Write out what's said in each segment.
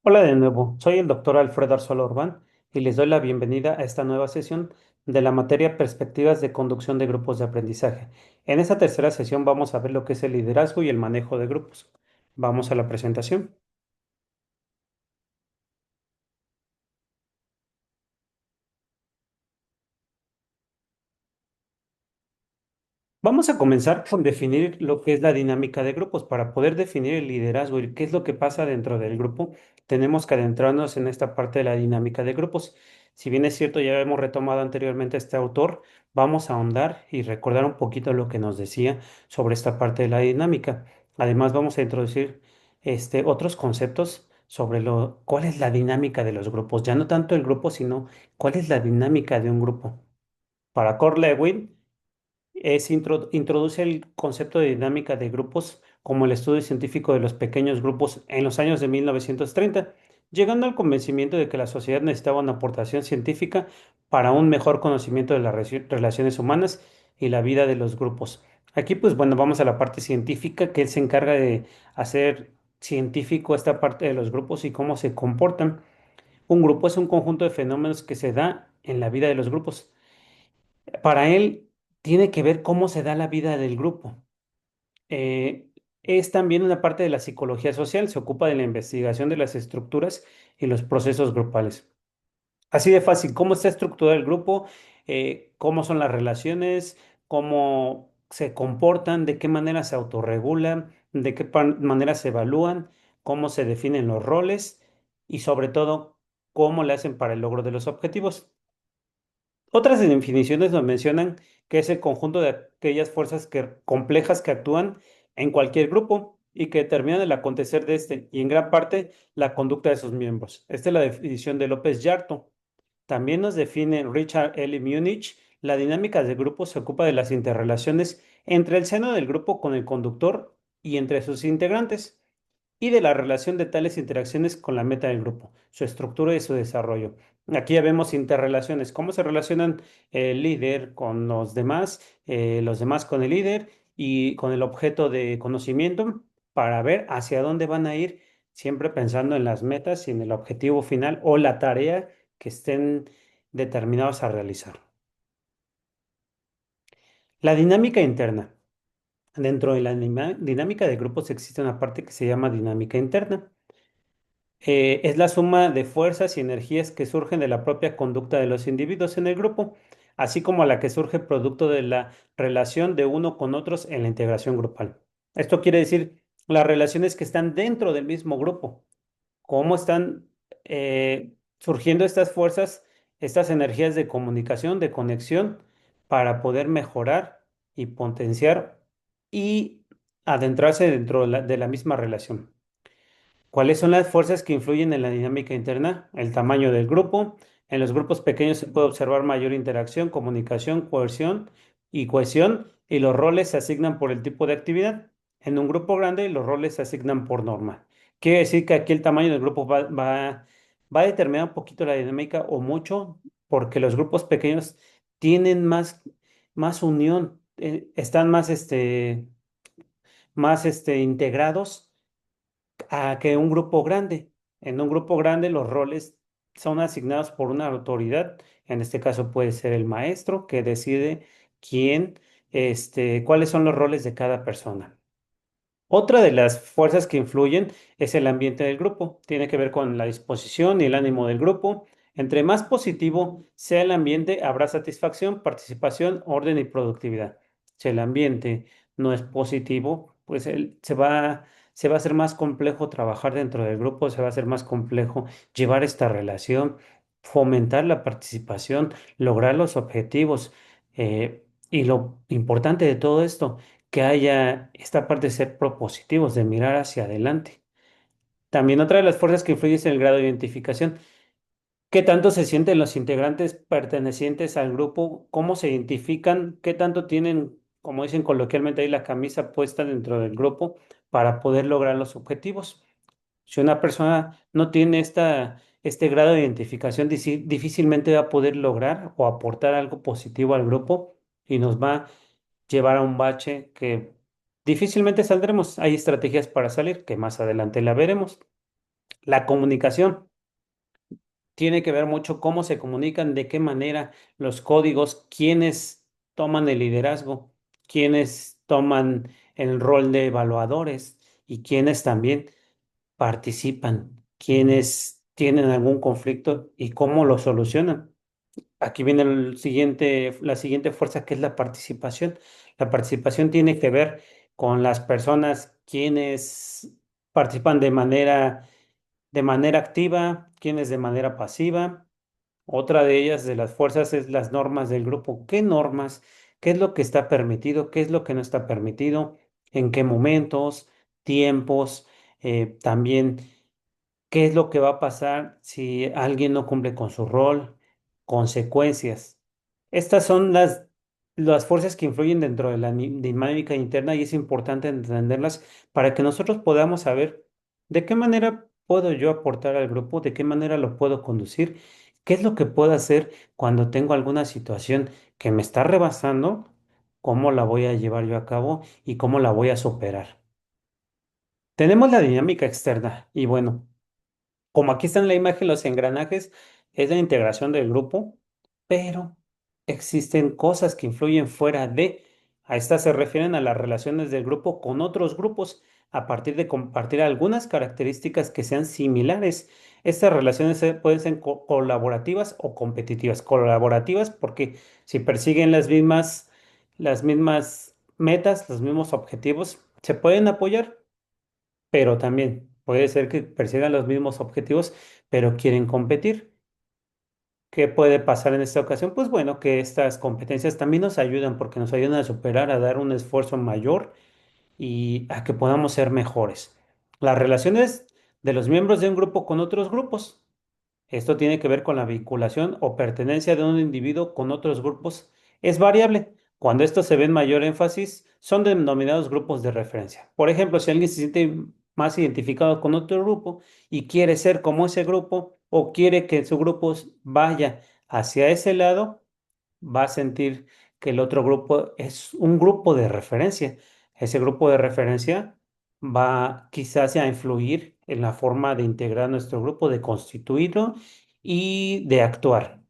Hola de nuevo, soy el doctor Alfredo Arzuaga Urbán y les doy la bienvenida a esta nueva sesión de la materia Perspectivas de Conducción de Grupos de Aprendizaje. En esta tercera sesión vamos a ver lo que es el liderazgo y el manejo de grupos. Vamos a la presentación. Vamos a comenzar con definir lo que es la dinámica de grupos. Para poder definir el liderazgo y qué es lo que pasa dentro del grupo, tenemos que adentrarnos en esta parte de la dinámica de grupos. Si bien es cierto, ya hemos retomado anteriormente a este autor, vamos a ahondar y recordar un poquito lo que nos decía sobre esta parte de la dinámica. Además, vamos a introducir otros conceptos sobre cuál es la dinámica de los grupos. Ya no tanto el grupo, sino cuál es la dinámica de un grupo. Para Core Lewin, introduce el concepto de dinámica de grupos como el estudio científico de los pequeños grupos en los años de 1930, llegando al convencimiento de que la sociedad necesitaba una aportación científica para un mejor conocimiento de las relaciones humanas y la vida de los grupos. Aquí, pues bueno, vamos a la parte científica, que él se encarga de hacer científico esta parte de los grupos y cómo se comportan. Un grupo es un conjunto de fenómenos que se da en la vida de los grupos. Para él, tiene que ver cómo se da la vida del grupo. Eh, es también una parte de la psicología social, se ocupa de la investigación de las estructuras y los procesos grupales. Así de fácil, cómo está estructurado el grupo, cómo son las relaciones, cómo se comportan, de qué manera se autorregulan, de qué manera se evalúan, cómo se definen los roles y sobre todo, cómo le hacen para el logro de los objetivos. Otras definiciones nos mencionan que es el conjunto de aquellas fuerzas complejas que actúan en cualquier grupo y que determinan el acontecer de este y en gran parte la conducta de sus miembros. Esta es la definición de López Yarto. También nos define Richard L. Munich. La dinámica de grupo se ocupa de las interrelaciones entre el seno del grupo con el conductor y entre sus integrantes y de la relación de tales interacciones con la meta del grupo, su estructura y su desarrollo. Aquí ya vemos interrelaciones, cómo se relacionan el líder con los demás con el líder y con el objeto de conocimiento para ver hacia dónde van a ir, siempre pensando en las metas y en el objetivo final o la tarea que estén determinados a realizar. La dinámica interna. Dentro de la dinámica de grupos existe una parte que se llama dinámica interna. Es la suma de fuerzas y energías que surgen de la propia conducta de los individuos en el grupo, así como la que surge producto de la relación de uno con otros en la integración grupal. Esto quiere decir las relaciones que están dentro del mismo grupo, cómo están surgiendo estas fuerzas, estas energías de comunicación, de conexión, para poder mejorar y potenciar y adentrarse dentro de la misma relación. ¿Cuáles son las fuerzas que influyen en la dinámica interna? El tamaño del grupo. En los grupos pequeños se puede observar mayor interacción, comunicación, cohesión, y los roles se asignan por el tipo de actividad. En un grupo grande, los roles se asignan por norma. Quiere decir que aquí el tamaño del grupo va a determinar un poquito la dinámica o mucho, porque los grupos pequeños tienen más unión, están más integrados a que un grupo grande. En un grupo grande los roles son asignados por una autoridad. En este caso puede ser el maestro que decide cuáles son los roles de cada persona. Otra de las fuerzas que influyen es el ambiente del grupo. Tiene que ver con la disposición y el ánimo del grupo. Entre más positivo sea el ambiente, habrá satisfacción, participación, orden y productividad. Si el ambiente no es positivo, pues se va a hacer más complejo trabajar dentro del grupo, se va a hacer más complejo llevar esta relación, fomentar la participación, lograr los objetivos. Y lo importante de todo esto, que haya esta parte de ser propositivos, de mirar hacia adelante. También otra de las fuerzas que influye es el grado de identificación. ¿Qué tanto se sienten los integrantes pertenecientes al grupo? ¿Cómo se identifican? ¿Qué tanto tienen, como dicen coloquialmente ahí, la camisa puesta dentro del grupo para poder lograr los objetivos? Si una persona no tiene este grado de identificación, difícilmente va a poder lograr o aportar algo positivo al grupo y nos va a llevar a un bache que difícilmente saldremos. Hay estrategias para salir, que más adelante la veremos. La comunicación tiene que ver mucho cómo se comunican, de qué manera, los códigos, quiénes toman el liderazgo, quiénes toman el rol de evaluadores y quiénes también participan, quiénes tienen algún conflicto y cómo lo solucionan. Aquí viene la siguiente fuerza que es la participación. La participación tiene que ver con las personas quienes participan de manera activa, quienes de manera pasiva. Otra de ellas, de las fuerzas, es las normas del grupo. ¿Qué normas? ¿Qué es lo que está permitido? ¿Qué es lo que no está permitido? ¿En qué momentos? ¿Tiempos? También qué es lo que va a pasar si alguien no cumple con su rol, consecuencias. Estas son las fuerzas que influyen dentro de la dinámica interna y es importante entenderlas para que nosotros podamos saber de qué manera puedo yo aportar al grupo, de qué manera lo puedo conducir, qué es lo que puedo hacer cuando tengo alguna situación que me está rebasando, cómo la voy a llevar yo a cabo y cómo la voy a superar. Tenemos la dinámica externa y bueno. Como aquí está en la imagen, los engranajes es la integración del grupo, pero existen cosas que influyen fuera de. A estas se refieren a las relaciones del grupo con otros grupos a partir de compartir algunas características que sean similares. Estas relaciones pueden ser colaborativas o competitivas. Colaborativas porque si persiguen las mismas metas, los mismos objetivos, se pueden apoyar, pero también puede ser que persigan los mismos objetivos, pero quieren competir. ¿Qué puede pasar en esta ocasión? Pues bueno, que estas competencias también nos ayudan porque nos ayudan a superar, a dar un esfuerzo mayor y a que podamos ser mejores. Las relaciones de los miembros de un grupo con otros grupos. Esto tiene que ver con la vinculación o pertenencia de un individuo con otros grupos. Es variable. Cuando estos se ven mayor énfasis, son denominados grupos de referencia. Por ejemplo, si alguien se siente más identificado con otro grupo y quiere ser como ese grupo o quiere que su grupo vaya hacia ese lado, va a sentir que el otro grupo es un grupo de referencia. Ese grupo de referencia va quizás a influir en la forma de integrar nuestro grupo, de constituirlo y de actuar.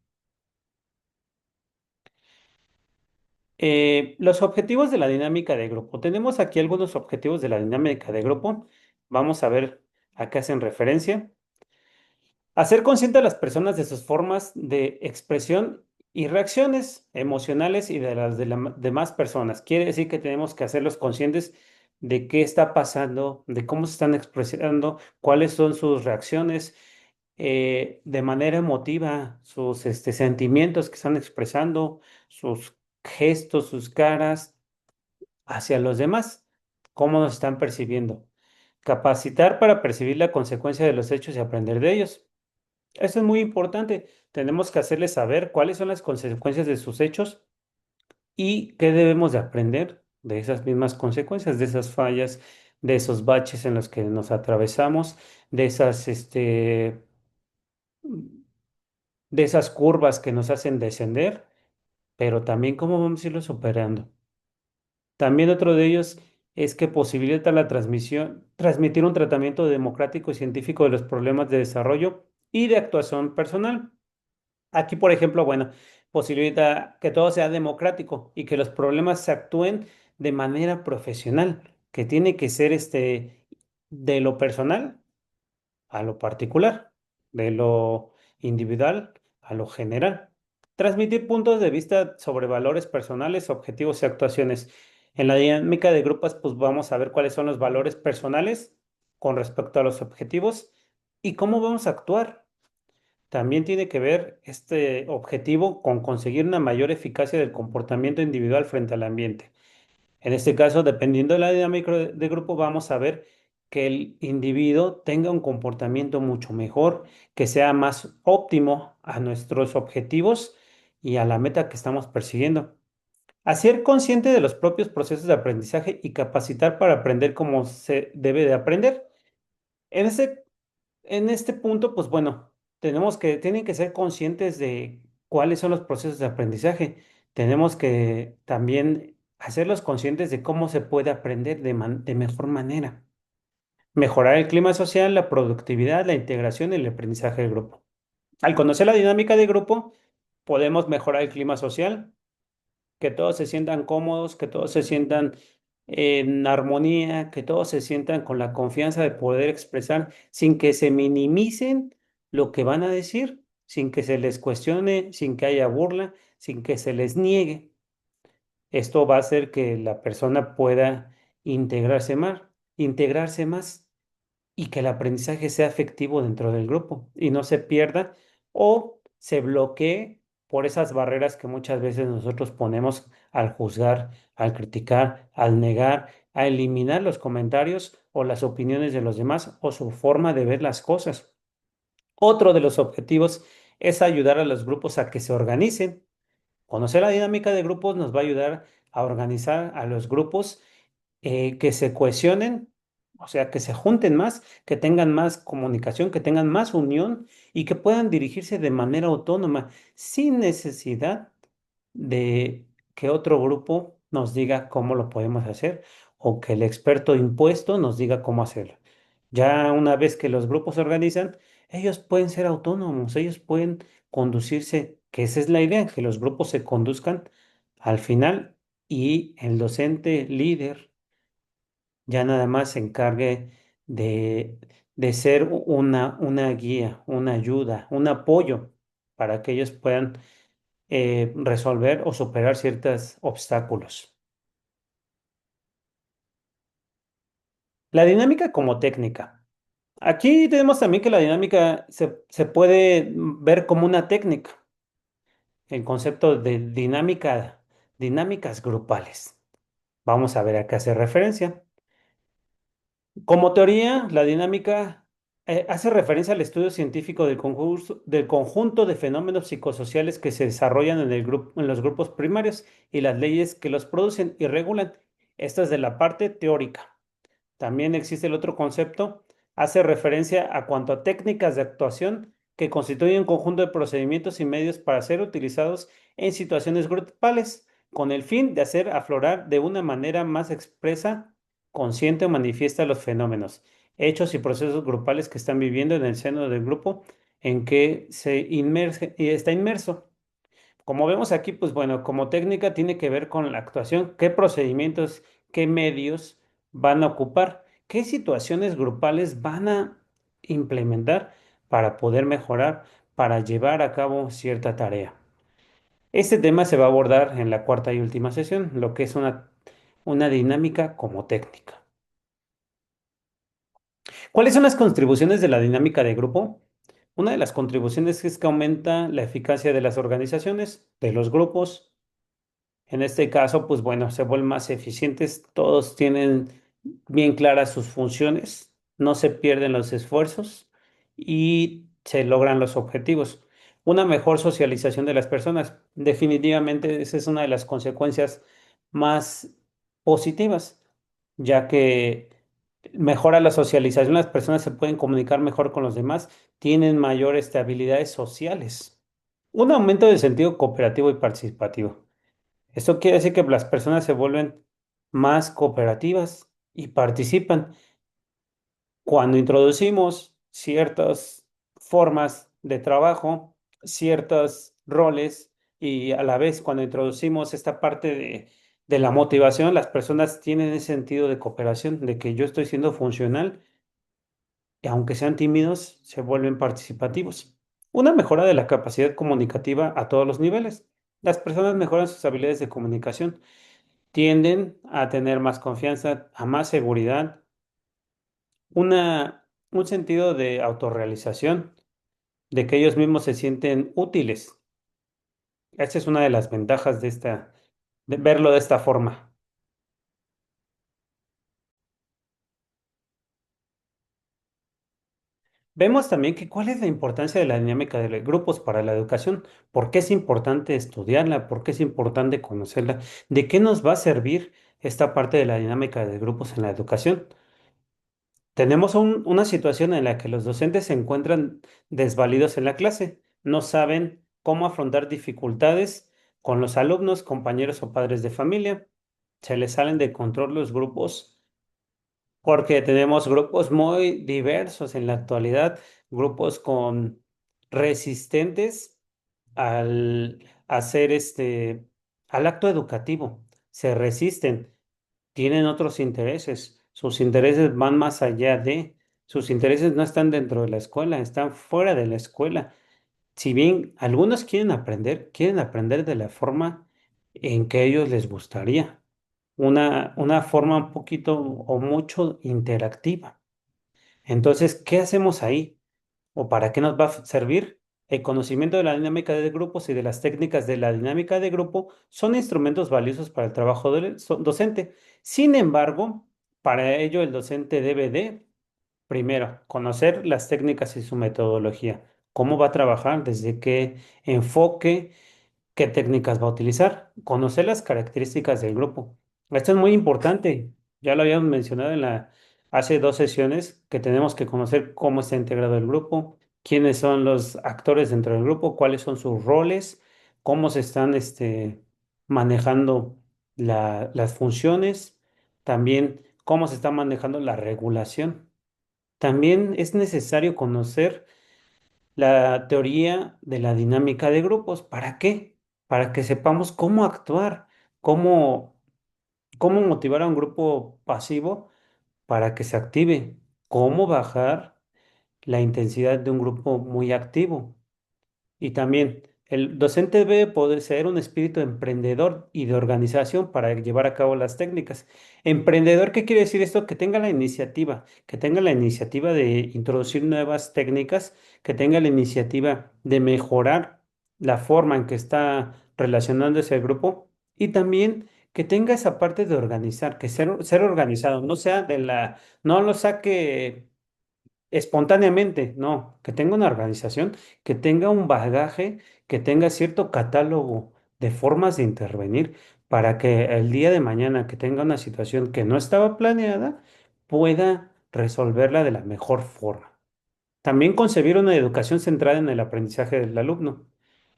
Los objetivos de la dinámica de grupo. Tenemos aquí algunos objetivos de la dinámica de grupo. Vamos a ver a qué hacen referencia. Hacer consciente a las personas de sus formas de expresión y reacciones emocionales y de las de las demás personas. Quiere decir que tenemos que hacerlos conscientes de qué está pasando, de cómo se están expresando, cuáles son sus reacciones de manera emotiva, sus sentimientos que están expresando, sus gestos, sus caras hacia los demás, cómo nos están percibiendo. Capacitar para percibir la consecuencia de los hechos y aprender de ellos. Eso es muy importante. Tenemos que hacerles saber cuáles son las consecuencias de sus hechos y qué debemos de aprender de esas mismas consecuencias, de esas fallas, de esos baches en los que nos atravesamos, de de esas curvas que nos hacen descender, pero también cómo vamos a irlo superando. También otro de ellos es que posibilita la transmitir un tratamiento democrático y científico de los problemas de desarrollo y de actuación personal. Aquí, por ejemplo, bueno, posibilita que todo sea democrático y que los problemas se actúen de manera profesional, que tiene que ser de lo personal a lo particular, de lo individual a lo general. Transmitir puntos de vista sobre valores personales, objetivos y actuaciones. En la dinámica de grupos, pues vamos a ver cuáles son los valores personales con respecto a los objetivos y cómo vamos a actuar. También tiene que ver este objetivo con conseguir una mayor eficacia del comportamiento individual frente al ambiente. En este caso, dependiendo de la dinámica de grupo, vamos a ver que el individuo tenga un comportamiento mucho mejor, que sea más óptimo a nuestros objetivos y a la meta que estamos persiguiendo. Hacer consciente de los propios procesos de aprendizaje y capacitar para aprender como se debe de aprender. En ese en este punto, pues bueno, tienen que ser conscientes de cuáles son los procesos de aprendizaje. Tenemos que también hacerlos conscientes de cómo se puede aprender de mejor manera. Mejorar el clima social, la productividad, la integración y el aprendizaje del grupo. Al conocer la dinámica de grupo, podemos mejorar el clima social, que todos se sientan cómodos, que todos se sientan en armonía, que todos se sientan con la confianza de poder expresar sin que se minimicen lo que van a decir, sin que se les cuestione, sin que haya burla, sin que se les niegue. Esto va a hacer que la persona pueda integrarse más y que el aprendizaje sea efectivo dentro del grupo y no se pierda o se bloquee por esas barreras que muchas veces nosotros ponemos al juzgar, al criticar, al negar, a eliminar los comentarios o las opiniones de los demás o su forma de ver las cosas. Otro de los objetivos es ayudar a los grupos a que se organicen. Conocer la dinámica de grupos nos va a ayudar a organizar a los grupos, que se cohesionen, o sea, que se junten más, que tengan más comunicación, que tengan más unión y que puedan dirigirse de manera autónoma, sin necesidad de que otro grupo nos diga cómo lo podemos hacer o que el experto impuesto nos diga cómo hacerlo. Ya una vez que los grupos se organizan, ellos pueden ser autónomos, ellos pueden conducirse, que esa es la idea, que los grupos se conduzcan al final y el docente líder ya nada más se encargue de, de ser una guía, una ayuda, un apoyo para que ellos puedan resolver o superar ciertos obstáculos. La dinámica como técnica. Aquí tenemos también que la dinámica se puede ver como una técnica, el concepto de dinámicas grupales. Vamos a ver a qué hace referencia. Como teoría, la dinámica hace referencia al estudio científico del conjunto de fenómenos psicosociales que se desarrollan en en los grupos primarios y las leyes que los producen y regulan. Esta es de la parte teórica. También existe el otro concepto, hace referencia a cuanto a técnicas de actuación que constituyen un conjunto de procedimientos y medios para ser utilizados en situaciones grupales, con el fin de hacer aflorar de una manera más expresa, consciente o manifiesta los fenómenos, hechos y procesos grupales que están viviendo en el seno del grupo en que está inmerso. Como vemos aquí, pues bueno, como técnica tiene que ver con la actuación, qué procedimientos, qué medios van a ocupar, qué situaciones grupales van a implementar para poder mejorar, para llevar a cabo cierta tarea. Este tema se va a abordar en la cuarta y última sesión, lo que es una dinámica como técnica. ¿Cuáles son las contribuciones de la dinámica de grupo? Una de las contribuciones es que aumenta la eficacia de las organizaciones, de los grupos. En este caso, pues bueno, se vuelven más eficientes, todos tienen bien claras sus funciones, no se pierden los esfuerzos y se logran los objetivos. Una mejor socialización de las personas. Definitivamente esa es una de las consecuencias más positivas, ya que mejora la socialización, las personas se pueden comunicar mejor con los demás, tienen mayores habilidades sociales. Un aumento del sentido cooperativo y participativo. Esto quiere decir que las personas se vuelven más cooperativas y participan. Cuando introducimos ciertas formas de trabajo, ciertos roles y a la vez cuando introducimos esta parte de la motivación, las personas tienen ese sentido de cooperación, de que yo estoy siendo funcional y aunque sean tímidos, se vuelven participativos. Una mejora de la capacidad comunicativa a todos los niveles. Las personas mejoran sus habilidades de comunicación, tienden a tener más confianza, a más seguridad, un sentido de autorrealización, de que ellos mismos se sienten útiles. Esta es una de las ventajas de verlo de esta forma. Vemos también que cuál es la importancia de la dinámica de los grupos para la educación, por qué es importante estudiarla, por qué es importante conocerla, de qué nos va a servir esta parte de la dinámica de grupos en la educación. Tenemos una situación en la que los docentes se encuentran desvalidos en la clase, no saben cómo afrontar dificultades con los alumnos, compañeros o padres de familia. Se les salen de control los grupos porque tenemos grupos muy diversos en la actualidad, grupos con resistentes al hacer al acto educativo, se resisten, tienen otros intereses, sus intereses van más allá sus intereses no están dentro de la escuela, están fuera de la escuela. Si bien algunos quieren aprender de la forma en que a ellos les gustaría, una forma un poquito o mucho interactiva. Entonces, ¿qué hacemos ahí? ¿O para qué nos va a servir? El conocimiento de la dinámica de grupos y de las técnicas de la dinámica de grupo son instrumentos valiosos para el trabajo del docente. Sin embargo, para ello el docente debe de, primero, conocer las técnicas y su metodología. ¿Cómo va a trabajar? ¿Desde qué enfoque? ¿Qué técnicas va a utilizar? Conocer las características del grupo. Esto es muy importante. Ya lo habíamos mencionado hace dos sesiones que tenemos que conocer cómo está integrado el grupo, quiénes son los actores dentro del grupo, cuáles son sus roles, cómo se están manejando las funciones, también cómo se está manejando la regulación. También es necesario conocer la teoría de la dinámica de grupos. ¿Para qué? Para que sepamos cómo actuar, cómo, cómo motivar a un grupo pasivo para que se active, cómo bajar la intensidad de un grupo muy activo. Y también el docente debe poder ser un espíritu emprendedor y de organización para llevar a cabo las técnicas. Emprendedor, ¿qué quiere decir esto? Que tenga la iniciativa de introducir nuevas técnicas, que tenga la iniciativa de mejorar la forma en que está relacionándose el grupo y también que tenga esa parte de organizar, que ser organizado, no sea no lo saque espontáneamente, no, que tenga una organización, que tenga un bagaje, que tenga cierto catálogo de formas de intervenir para que el día de mañana que tenga una situación que no estaba planeada, pueda resolverla de la mejor forma. También concebir una educación centrada en el aprendizaje del alumno.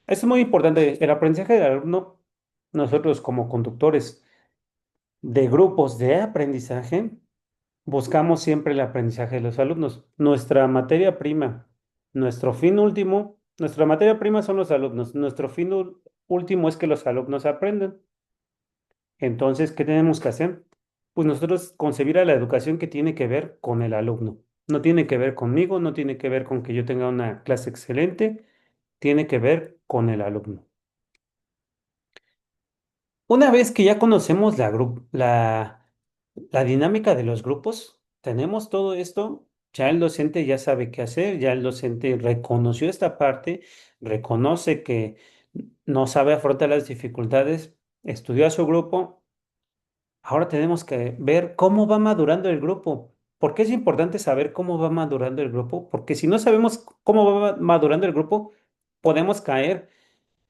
Esto es muy importante. El aprendizaje del alumno, nosotros como conductores de grupos de aprendizaje, buscamos siempre el aprendizaje de los alumnos. Nuestra materia prima, nuestro fin último, nuestra materia prima son los alumnos. Nuestro fin último es que los alumnos aprendan. Entonces, ¿qué tenemos que hacer? Pues nosotros concebir a la educación que tiene que ver con el alumno. No tiene que ver conmigo, no tiene que ver con que yo tenga una clase excelente, tiene que ver con el alumno. Una vez que ya conocemos la dinámica de los grupos, tenemos todo esto, ya el docente ya sabe qué hacer, ya el docente reconoció esta parte, reconoce que no sabe afrontar las dificultades, estudió a su grupo, ahora tenemos que ver cómo va madurando el grupo. ¿Por qué es importante saber cómo va madurando el grupo? Porque si no sabemos cómo va madurando el grupo, podemos caer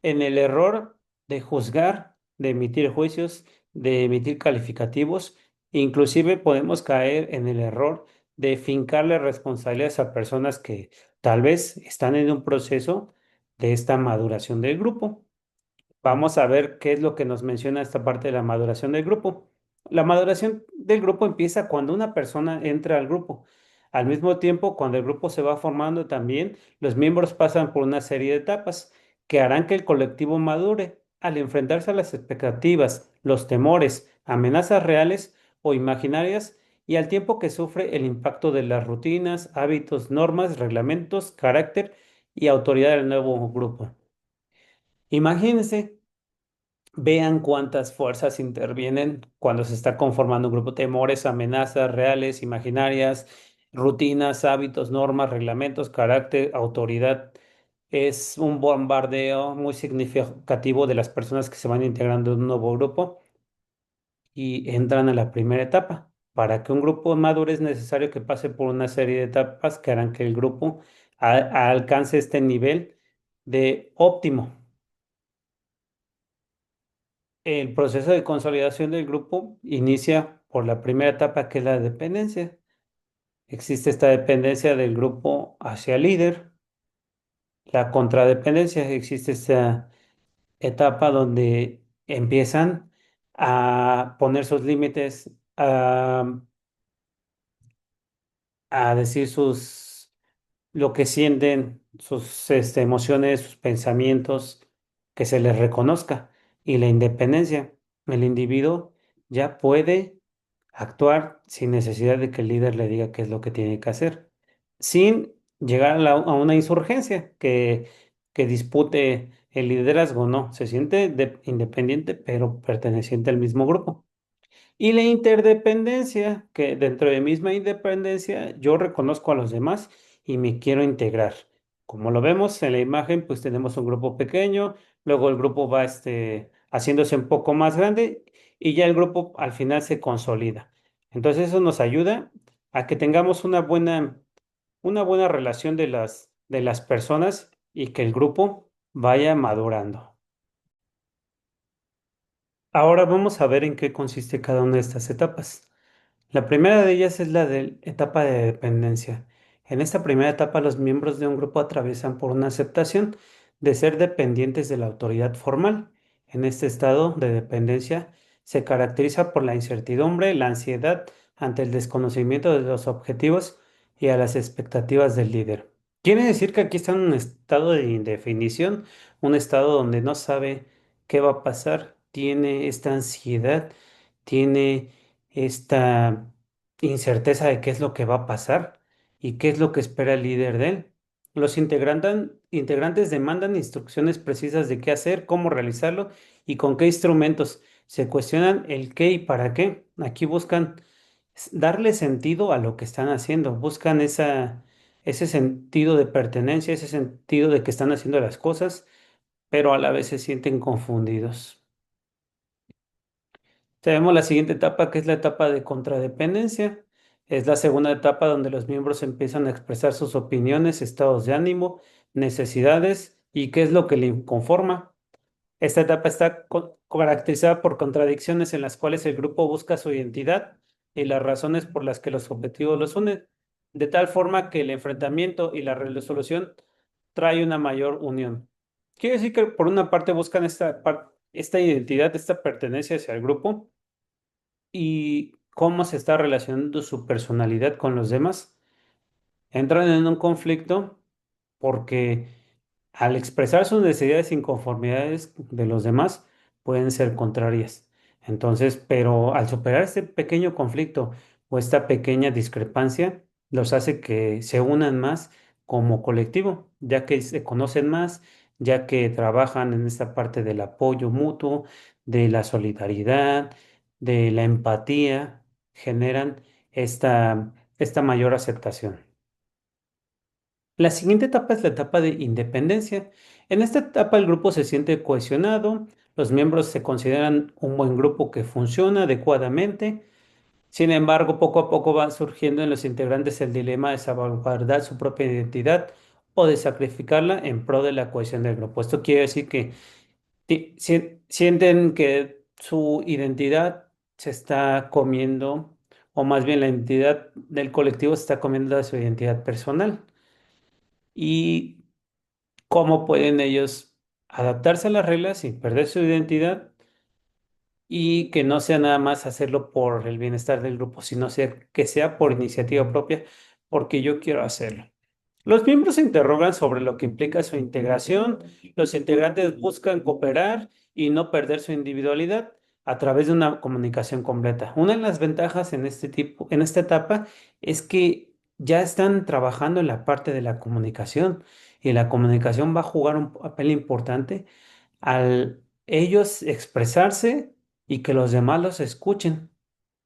en el error de juzgar, de emitir juicios, de emitir calificativos. Inclusive podemos caer en el error de fincarle responsabilidades a personas que tal vez están en un proceso de esta maduración del grupo. Vamos a ver qué es lo que nos menciona esta parte de la maduración del grupo. La maduración del grupo empieza cuando una persona entra al grupo. Al mismo tiempo, cuando el grupo se va formando también, los miembros pasan por una serie de etapas que harán que el colectivo madure al enfrentarse a las expectativas, los temores, amenazas reales o imaginarias y al tiempo que sufre el impacto de las rutinas, hábitos, normas, reglamentos, carácter y autoridad del nuevo grupo. Imagínense. Vean cuántas fuerzas intervienen cuando se está conformando un grupo. Temores, amenazas reales, imaginarias, rutinas, hábitos, normas, reglamentos, carácter, autoridad. Es un bombardeo muy significativo de las personas que se van integrando en un nuevo grupo y entran a la primera etapa. Para que un grupo madure es necesario que pase por una serie de etapas que harán que el grupo alcance este nivel de óptimo. El proceso de consolidación del grupo inicia por la primera etapa, que es la dependencia. Existe esta dependencia del grupo hacia el líder, la contradependencia. Existe esta etapa donde empiezan a poner sus límites, a decir lo que sienten, sus emociones, sus pensamientos, que se les reconozca. Y la independencia, el individuo ya puede actuar sin necesidad de que el líder le diga qué es lo que tiene que hacer, sin llegar a una insurgencia que dispute el liderazgo, no, se siente independiente, pero perteneciente al mismo grupo. Y la interdependencia, que dentro de misma independencia yo reconozco a los demás y me quiero integrar. Como lo vemos en la imagen, pues tenemos un grupo pequeño, luego el grupo va haciéndose un poco más grande y ya el grupo al final se consolida. Entonces eso nos ayuda a que tengamos una buena relación de las personas y que el grupo vaya madurando. Ahora vamos a ver en qué consiste cada una de estas etapas. La primera de ellas es la de etapa de dependencia. En esta primera etapa, los miembros de un grupo atraviesan por una aceptación de ser dependientes de la autoridad formal. En este estado de dependencia se caracteriza por la incertidumbre, la ansiedad ante el desconocimiento de los objetivos y a las expectativas del líder. Quiere decir que aquí está en un estado de indefinición, un estado donde no sabe qué va a pasar, tiene esta ansiedad, tiene esta incerteza de qué es lo que va a pasar y qué es lo que espera el líder de él. Los integrantes demandan instrucciones precisas de qué hacer, cómo realizarlo y con qué instrumentos. Se cuestionan el qué y para qué. Aquí buscan darle sentido a lo que están haciendo, buscan ese sentido de pertenencia, ese sentido de que están haciendo las cosas, pero a la vez se sienten confundidos. Tenemos la siguiente etapa, que es la etapa de contradependencia. Es la segunda etapa donde los miembros empiezan a expresar sus opiniones, estados de ánimo, necesidades y qué es lo que le inconforma. Esta etapa está caracterizada por contradicciones en las cuales el grupo busca su identidad y las razones por las que los objetivos los unen, de tal forma que el enfrentamiento y la resolución trae una mayor unión. Quiere decir que por una parte buscan esta identidad, esta pertenencia hacia el grupo y cómo se está relacionando su personalidad con los demás. Entran en un conflicto porque al expresar sus necesidades e inconformidades de los demás pueden ser contrarias. Entonces, pero al superar este pequeño conflicto o esta pequeña discrepancia, los hace que se unan más como colectivo, ya que se conocen más, ya que trabajan en esta parte del apoyo mutuo, de la solidaridad, de la empatía, generan esta mayor aceptación. La siguiente etapa es la etapa de independencia. En esta etapa el grupo se siente cohesionado, los miembros se consideran un buen grupo que funciona adecuadamente. Sin embargo, poco a poco va surgiendo en los integrantes el dilema de salvaguardar su propia identidad o de sacrificarla en pro de la cohesión del grupo. Esto quiere decir que sienten que su identidad se está comiendo, o más bien la identidad del colectivo se está comiendo de su identidad personal. Y cómo pueden ellos adaptarse a las reglas sin perder su identidad y que no sea nada más hacerlo por el bienestar del grupo, sino que sea por iniciativa propia, porque yo quiero hacerlo. Los miembros se interrogan sobre lo que implica su integración. Los integrantes buscan cooperar y no perder su individualidad a través de una comunicación completa. Una de las ventajas en en esta etapa, es que ya están trabajando en la parte de la comunicación y la comunicación va a jugar un papel importante al ellos expresarse y que los demás los escuchen.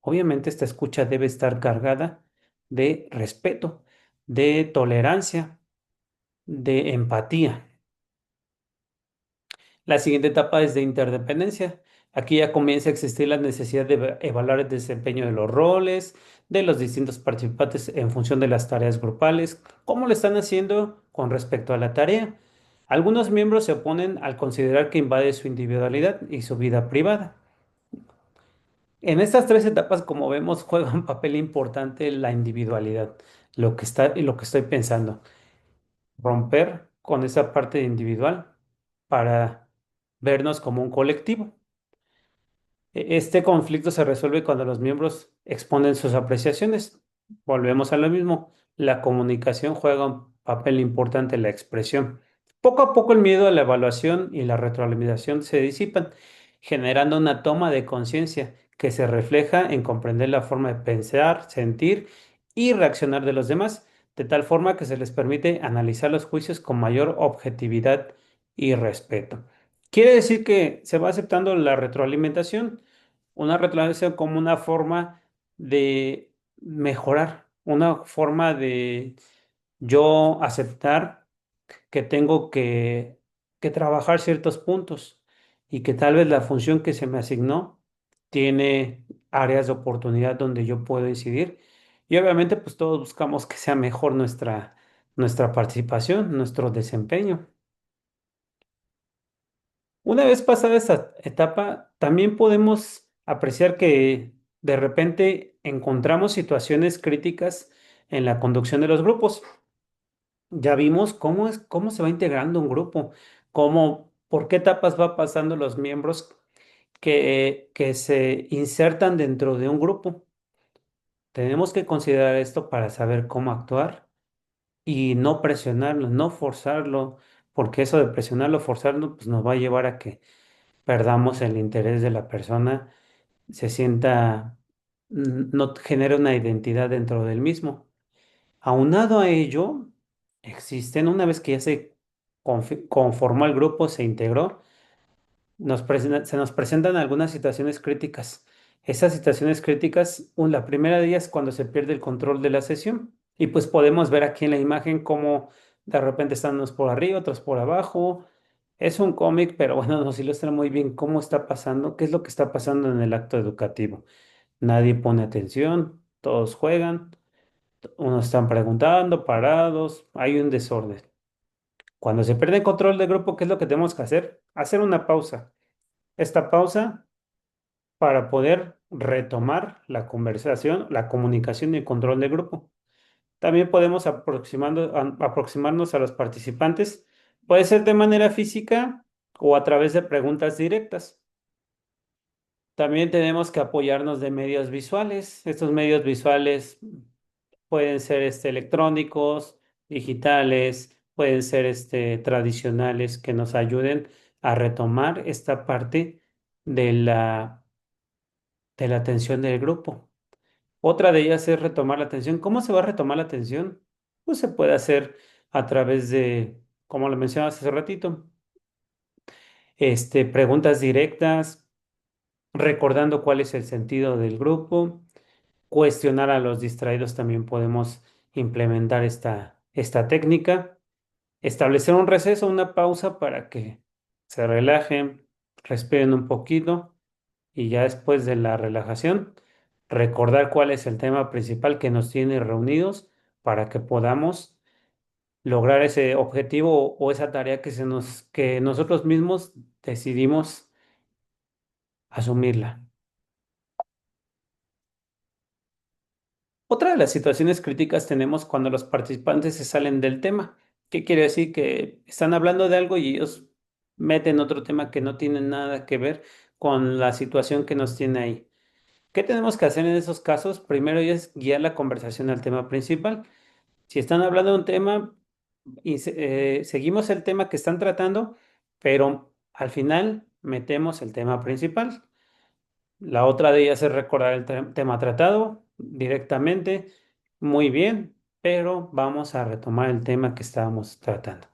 Obviamente esta escucha debe estar cargada de respeto, de tolerancia, de empatía. La siguiente etapa es de interdependencia. Aquí ya comienza a existir la necesidad de evaluar el desempeño de los roles, de los distintos participantes en función de las tareas grupales, cómo lo están haciendo con respecto a la tarea. Algunos miembros se oponen al considerar que invade su individualidad y su vida privada. En estas tres etapas, como vemos, juega un papel importante la individualidad, lo que está y lo que estoy pensando. Romper con esa parte individual para vernos como un colectivo. Este conflicto se resuelve cuando los miembros exponen sus apreciaciones. Volvemos a lo mismo. La comunicación juega un papel importante en la expresión. Poco a poco el miedo a la evaluación y la retroalimentación se disipan, generando una toma de conciencia que se refleja en comprender la forma de pensar, sentir y reaccionar de los demás, de tal forma que se les permite analizar los juicios con mayor objetividad y respeto. Quiere decir que se va aceptando la retroalimentación, una retroalimentación como una forma de mejorar, una forma de yo aceptar que tengo que trabajar ciertos puntos y que tal vez la función que se me asignó tiene áreas de oportunidad donde yo puedo incidir. Y obviamente pues todos buscamos que sea mejor nuestra participación, nuestro desempeño. Una vez pasada esta etapa, también podemos apreciar que de repente encontramos situaciones críticas en la conducción de los grupos. Ya vimos cómo se va integrando un grupo, por qué etapas va pasando los miembros que se insertan dentro de un grupo. Tenemos que considerar esto para saber cómo actuar y no presionarlo, no forzarlo, porque eso de presionarlo, forzarlo, pues nos va a llevar a que perdamos el interés de la persona, se sienta, no genera una identidad dentro del mismo. Aunado a ello, existen, una vez que ya se conformó el grupo, se integró, se nos presentan algunas situaciones críticas. Esas situaciones críticas, la primera de ellas es cuando se pierde el control de la sesión. Y pues podemos ver aquí en la imagen cómo de repente están unos por arriba, otros por abajo. Es un cómic, pero bueno, nos ilustra muy bien cómo está pasando, qué es lo que está pasando en el acto educativo. Nadie pone atención, todos juegan, unos están preguntando, parados, hay un desorden. Cuando se pierde el control del grupo, ¿qué es lo que tenemos que hacer? Hacer una pausa. Esta pausa para poder retomar la conversación, la comunicación y el control del grupo. También podemos aproximarnos a los participantes, puede ser de manera física o a través de preguntas directas. También tenemos que apoyarnos de medios visuales. Estos medios visuales pueden ser electrónicos, digitales, pueden ser tradicionales que nos ayuden a retomar esta parte de la atención del grupo. Otra de ellas es retomar la atención. ¿Cómo se va a retomar la atención? Pues se puede hacer a través de, como lo mencionabas hace ratito, preguntas directas, recordando cuál es el sentido del grupo, cuestionar a los distraídos también podemos implementar esta técnica, establecer un receso, una pausa para que se relajen, respiren un poquito y ya después de la relajación, recordar cuál es el tema principal que nos tiene reunidos para que podamos lograr ese objetivo o esa tarea que nosotros mismos decidimos asumirla. Otra de las situaciones críticas tenemos cuando los participantes se salen del tema. ¿Qué quiere decir? Que están hablando de algo y ellos meten otro tema que no tiene nada que ver con la situación que nos tiene ahí. ¿Qué tenemos que hacer en esos casos? Primero es guiar la conversación al tema principal. Si están hablando de un tema, seguimos el tema que están tratando, pero al final metemos el tema principal. La otra de ellas es recordar el tema tratado directamente. Muy bien, pero vamos a retomar el tema que estábamos tratando.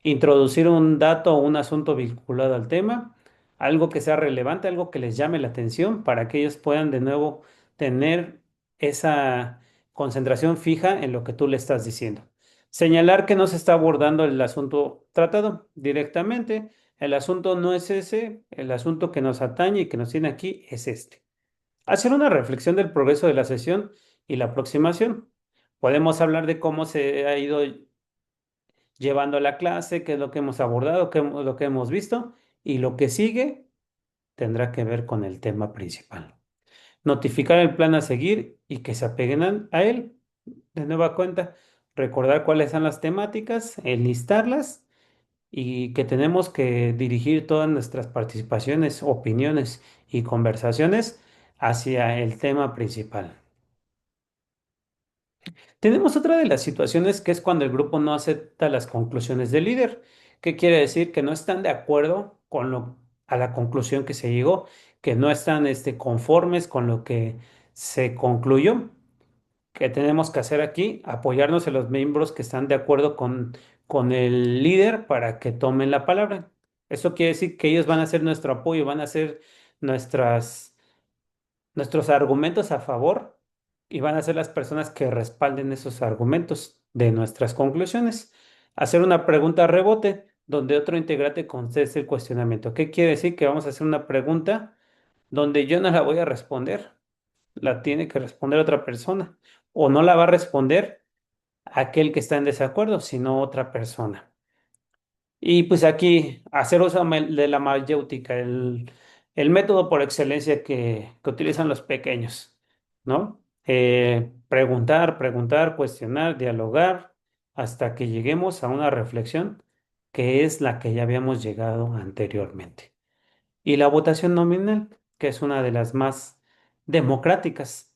Introducir un dato o un asunto vinculado al tema, algo que sea relevante, algo que les llame la atención para que ellos puedan de nuevo tener esa concentración fija en lo que tú le estás diciendo. Señalar que no se está abordando el asunto tratado directamente. El asunto no es ese, el asunto que nos atañe y que nos tiene aquí es este. Hacer una reflexión del progreso de la sesión y la aproximación. Podemos hablar de cómo se ha ido llevando la clase, qué es lo que hemos abordado, lo que hemos visto, y lo que sigue tendrá que ver con el tema principal. Notificar el plan a seguir y que se apeguen a él. De nueva cuenta, recordar cuáles son las temáticas, enlistarlas y que tenemos que dirigir todas nuestras participaciones, opiniones y conversaciones hacia el tema principal. Tenemos otra de las situaciones que es cuando el grupo no acepta las conclusiones del líder. ¿Qué quiere decir? Que no están de acuerdo con a la conclusión que se llegó, que no están conformes con lo que se concluyó. ¿Qué tenemos que hacer aquí? Apoyarnos en los miembros que están de acuerdo con el líder para que tomen la palabra. Eso quiere decir que ellos van a ser nuestro apoyo, van a ser nuestras nuestros argumentos a favor y van a ser las personas que respalden esos argumentos de nuestras conclusiones. Hacer una pregunta a rebote donde otro integrante conteste el cuestionamiento. ¿Qué quiere decir? Que vamos a hacer una pregunta donde yo no la voy a responder, la tiene que responder otra persona o no la va a responder aquel que está en desacuerdo, sino otra persona. Y pues aquí, hacer uso de la mayéutica, el método por excelencia que utilizan los pequeños, ¿no? Preguntar, preguntar, cuestionar, dialogar, hasta que lleguemos a una reflexión que es la que ya habíamos llegado anteriormente. Y la votación nominal, que es una de las más democráticas,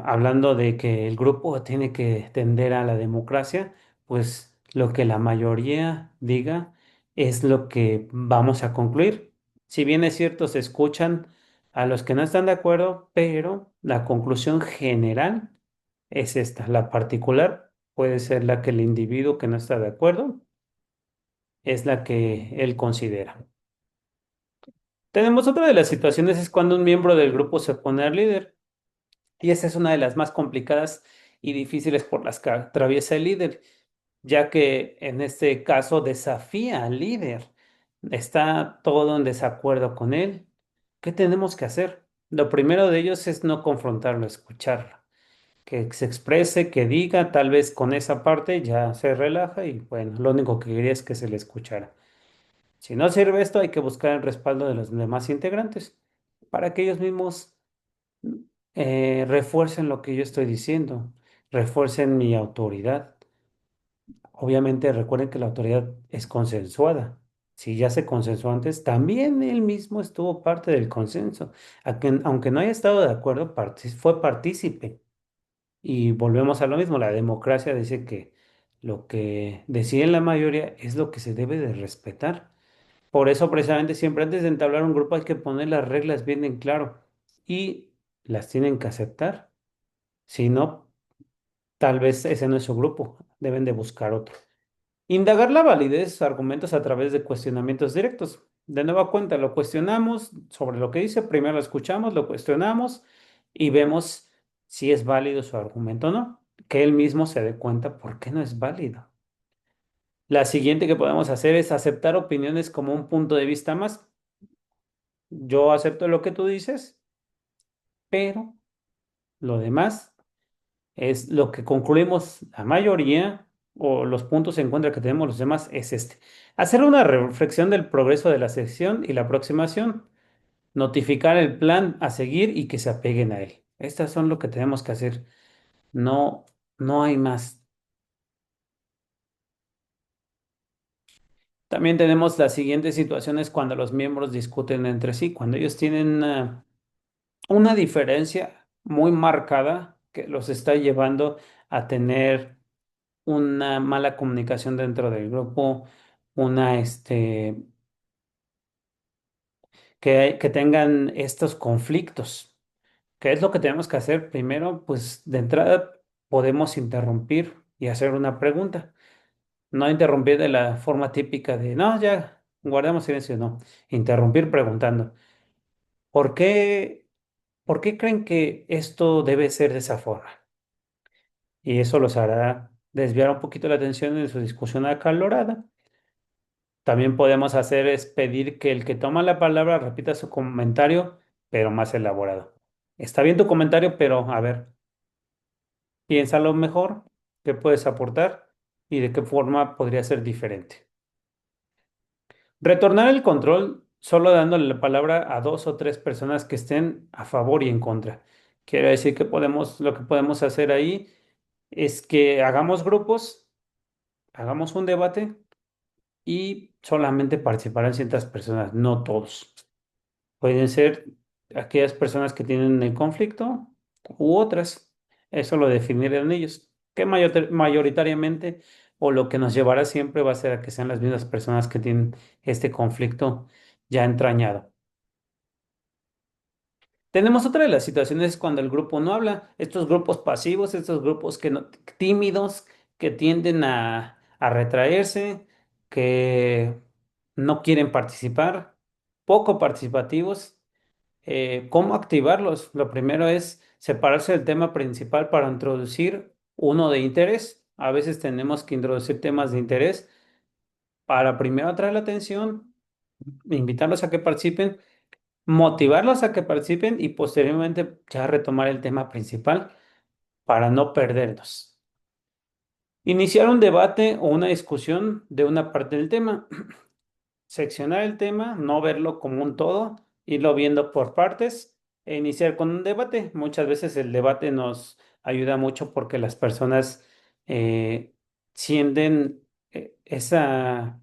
hablando de que el grupo tiene que tender a la democracia, pues lo que la mayoría diga es lo que vamos a concluir. Si bien es cierto, se escuchan a los que no están de acuerdo, pero la conclusión general es esta. La particular puede ser la que el individuo que no está de acuerdo es la que él considera. Tenemos otra de las situaciones, es cuando un miembro del grupo se opone al líder. Y esa es una de las más complicadas y difíciles por las que atraviesa el líder, ya que en este caso desafía al líder. Está todo en desacuerdo con él. ¿Qué tenemos que hacer? Lo primero de ellos es no confrontarlo, escucharlo. Que se exprese, que diga, tal vez con esa parte ya se relaja y bueno, lo único que quería es que se le escuchara. Si no sirve esto, hay que buscar el respaldo de los demás integrantes para que ellos mismos refuercen lo que yo estoy diciendo, refuercen mi autoridad. Obviamente recuerden que la autoridad es consensuada. Si ya se consensuó antes, también él mismo estuvo parte del consenso. Aunque no haya estado de acuerdo, fue partícipe. Y volvemos a lo mismo, la democracia dice que lo que decide la mayoría es lo que se debe de respetar. Por eso, precisamente, siempre antes de entablar un grupo hay que poner las reglas bien en claro y las tienen que aceptar. Si no, tal vez ese no es su grupo, deben de buscar otro. Indagar la validez de sus argumentos a través de cuestionamientos directos. De nueva cuenta, lo cuestionamos sobre lo que dice, primero lo escuchamos, lo cuestionamos y vemos si es válido su argumento o no, que él mismo se dé cuenta por qué no es válido. La siguiente que podemos hacer es aceptar opiniones como un punto de vista más. Yo acepto lo que tú dices, pero lo demás es lo que concluimos la mayoría o los puntos en contra que tenemos los demás es este. Hacer una reflexión del progreso de la sección y la aproximación, notificar el plan a seguir y que se apeguen a él. Estas son lo que tenemos que hacer. No, no hay más. También tenemos las siguientes situaciones cuando los miembros discuten entre sí, cuando ellos tienen una diferencia muy marcada que los está llevando a tener una mala comunicación dentro del grupo, una, que tengan estos conflictos. ¿Qué es lo que tenemos que hacer? Primero, pues de entrada podemos interrumpir y hacer una pregunta. No interrumpir de la forma típica de, no, ya, guardemos silencio, no. Interrumpir preguntando, ¿por qué, por qué creen que esto debe ser de esa forma? Y eso los hará desviar un poquito la atención de su discusión acalorada. También podemos hacer es pedir que el que toma la palabra repita su comentario, pero más elaborado. Está bien tu comentario, pero a ver, piénsalo mejor, qué puedes aportar y de qué forma podría ser diferente. Retornar el control solo dándole la palabra a dos o tres personas que estén a favor y en contra. Quiere decir que lo que podemos hacer ahí es que hagamos grupos, hagamos un debate y solamente participarán ciertas personas, no todos. Pueden ser aquellas personas que tienen el conflicto u otras. Eso lo definirán ellos. Que mayoritariamente o lo que nos llevará siempre va a ser a que sean las mismas personas que tienen este conflicto ya entrañado. Tenemos otra de las situaciones cuando el grupo no habla, estos grupos pasivos, estos grupos que no, tímidos, que tienden a retraerse, que no quieren participar, poco participativos. ¿Cómo activarlos? Lo primero es separarse del tema principal para introducir uno de interés. A veces tenemos que introducir temas de interés para primero atraer la atención, invitarlos a que participen, motivarlos a que participen y posteriormente ya retomar el tema principal para no perdernos. Iniciar un debate o una discusión de una parte del tema. Seccionar el tema, no verlo como un todo, irlo viendo por partes e iniciar con un debate. Muchas veces el debate nos ayuda mucho porque las personas eh, sienten esa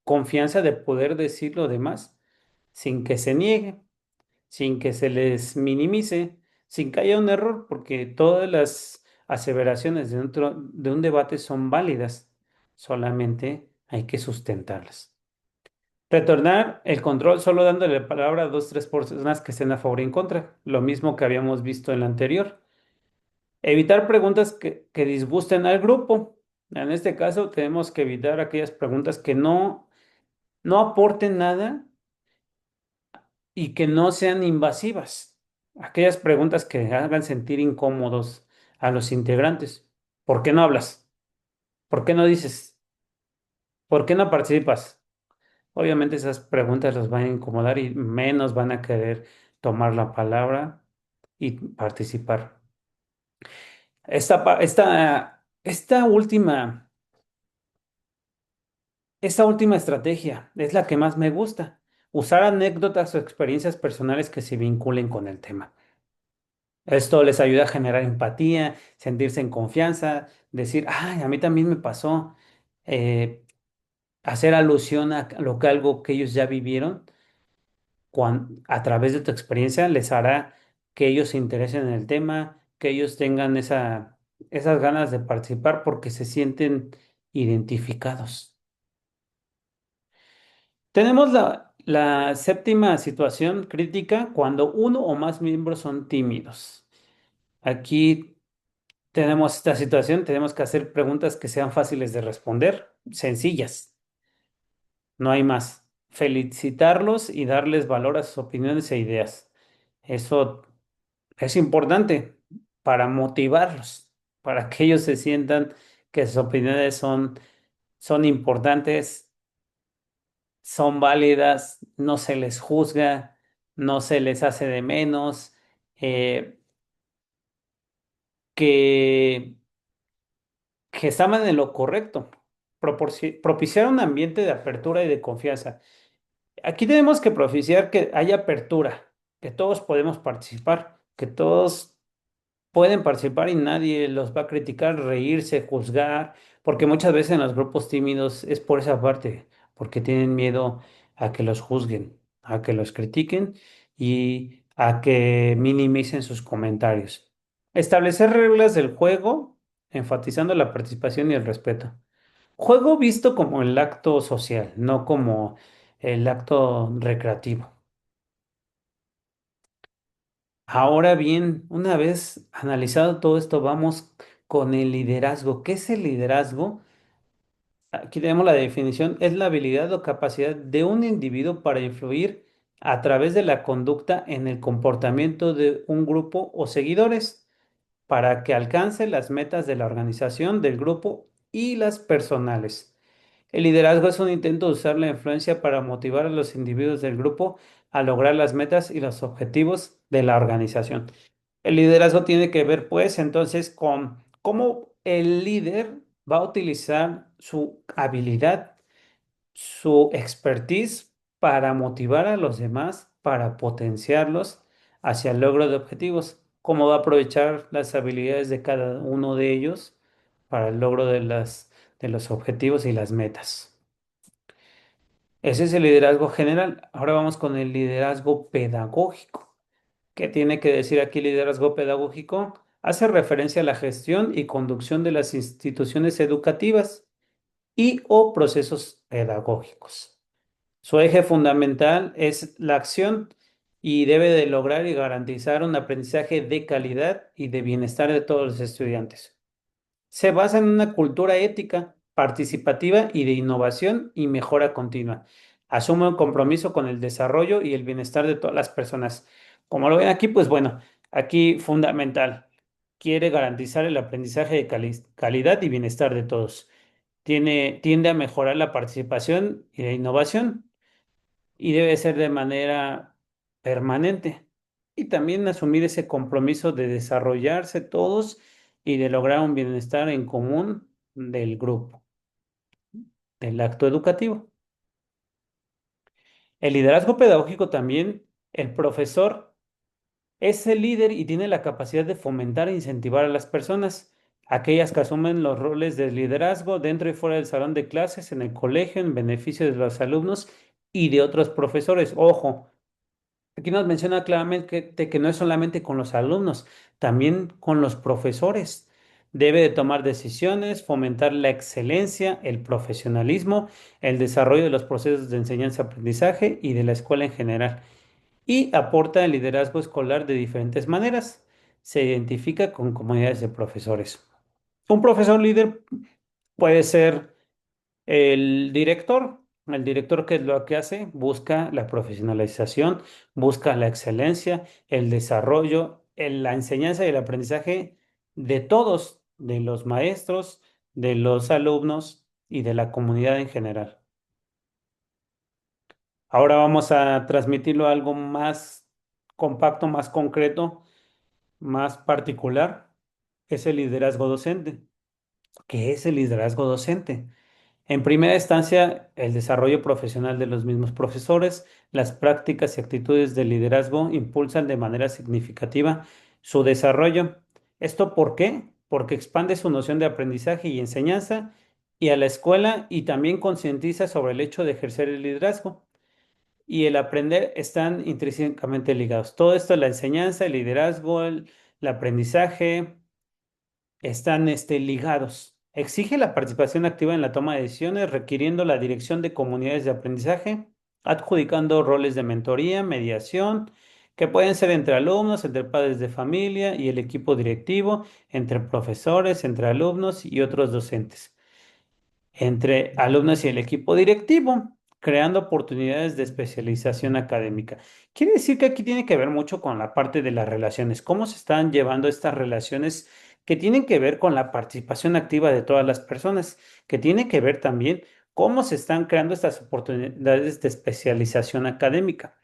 confianza de poder decir lo demás sin que se niegue, sin que se les minimice, sin que haya un error, porque todas las aseveraciones dentro de un debate son válidas, solamente hay que sustentarlas. Retornar el control solo dándole la palabra a dos, tres personas que estén a favor y en contra, lo mismo que habíamos visto en la anterior. Evitar preguntas que disgusten al grupo. En este caso, tenemos que evitar aquellas preguntas que no aporten nada y que no sean invasivas. Aquellas preguntas que hagan sentir incómodos a los integrantes. ¿Por qué no hablas? ¿Por qué no dices? ¿Por qué no participas? Obviamente esas preguntas los van a incomodar y menos van a querer tomar la palabra y participar. Esta última estrategia es la que más me gusta. Usar anécdotas o experiencias personales que se vinculen con el tema. Esto les ayuda a generar empatía, sentirse en confianza, decir, ay, a mí también me pasó. Eh, Hacer alusión a lo que algo que ellos ya vivieron a través de tu experiencia les hará que ellos se interesen en el tema, que ellos tengan esas ganas de participar porque se sienten identificados. Tenemos la séptima situación crítica cuando uno o más miembros son tímidos. Aquí tenemos esta situación, tenemos que hacer preguntas que sean fáciles de responder, sencillas, no hay más. Felicitarlos y darles valor a sus opiniones e ideas. Eso es importante para motivarlos, para que ellos se sientan que sus opiniones son importantes, son válidas, no se les juzga, no se les hace de menos, eh, que, que estaban en lo correcto. Propiciar un ambiente de apertura y de confianza. Aquí tenemos que propiciar que haya apertura, que todos podemos participar, que todos pueden participar y nadie los va a criticar, reírse, juzgar, porque muchas veces en los grupos tímidos es por esa parte, porque tienen miedo a que los juzguen, a que los critiquen y a que minimicen sus comentarios. Establecer reglas del juego, enfatizando la participación y el respeto. Juego visto como el acto social, no como el acto recreativo. Ahora bien, una vez analizado todo esto, vamos con el liderazgo. ¿Qué es el liderazgo? Aquí tenemos la definición, es la habilidad o capacidad de un individuo para influir a través de la conducta en el comportamiento de un grupo o seguidores para que alcance las metas de la organización, del grupo y las personales. El liderazgo es un intento de usar la influencia para motivar a los individuos del grupo a lograr las metas y los objetivos de la organización. El liderazgo tiene que ver, pues, entonces con cómo el líder va a utilizar su habilidad, su expertise para motivar a los demás, para potenciarlos hacia el logro de objetivos. Cómo va a aprovechar las habilidades de cada uno de ellos para el logro de los objetivos y las metas. Ese es el liderazgo general. Ahora vamos con el liderazgo pedagógico. ¿Qué tiene que decir aquí liderazgo pedagógico? Hace referencia a la gestión y conducción de las instituciones educativas y o procesos pedagógicos. Su eje fundamental es la acción y debe de lograr y garantizar un aprendizaje de calidad y de bienestar de todos los estudiantes. Se basa en una cultura ética, participativa y de innovación y mejora continua. Asume un compromiso con el desarrollo y el bienestar de todas las personas. Como lo ven aquí, pues bueno, aquí fundamental. Quiere garantizar el aprendizaje de calidad y bienestar de todos. Tiende a mejorar la participación y la innovación y debe ser de manera permanente. Y también asumir ese compromiso de desarrollarse todos y de lograr un bienestar en común del grupo, del acto educativo. El liderazgo pedagógico también, el profesor es el líder y tiene la capacidad de fomentar e incentivar a las personas, aquellas que asumen los roles de liderazgo dentro y fuera del salón de clases, en el colegio, en beneficio de los alumnos y de otros profesores. Ojo, aquí nos menciona claramente que no es solamente con los alumnos, también con los profesores. Debe de tomar decisiones, fomentar la excelencia, el profesionalismo, el desarrollo de los procesos de enseñanza-aprendizaje y de la escuela en general. Y aporta el liderazgo escolar de diferentes maneras. Se identifica con comunidades de profesores. Un profesor líder puede ser el director, ¿qué es lo que hace? Busca la profesionalización, busca la excelencia, el desarrollo, la enseñanza y el aprendizaje de todos, de los maestros, de los alumnos y de la comunidad en general. Ahora vamos a transmitirlo a algo más compacto, más concreto, más particular. Es el liderazgo docente. ¿Qué es el liderazgo docente? En primera instancia, el desarrollo profesional de los mismos profesores, las prácticas y actitudes de liderazgo impulsan de manera significativa su desarrollo. ¿Esto por qué? Porque expande su noción de aprendizaje y enseñanza y a la escuela y también concientiza sobre el hecho de ejercer el liderazgo. Y el aprender están intrínsecamente ligados. Todo esto, la enseñanza, el liderazgo, el aprendizaje están ligados. Exige la participación activa en la toma de decisiones, requiriendo la dirección de comunidades de aprendizaje, adjudicando roles de mentoría, mediación, que pueden ser entre alumnos, entre padres de familia y el equipo directivo, entre profesores, entre alumnos y otros docentes, entre alumnos y el equipo directivo, creando oportunidades de especialización académica. Quiere decir que aquí tiene que ver mucho con la parte de las relaciones, cómo se están llevando estas relaciones que tienen que ver con la participación activa de todas las personas, que tiene que ver también cómo se están creando estas oportunidades de especialización académica.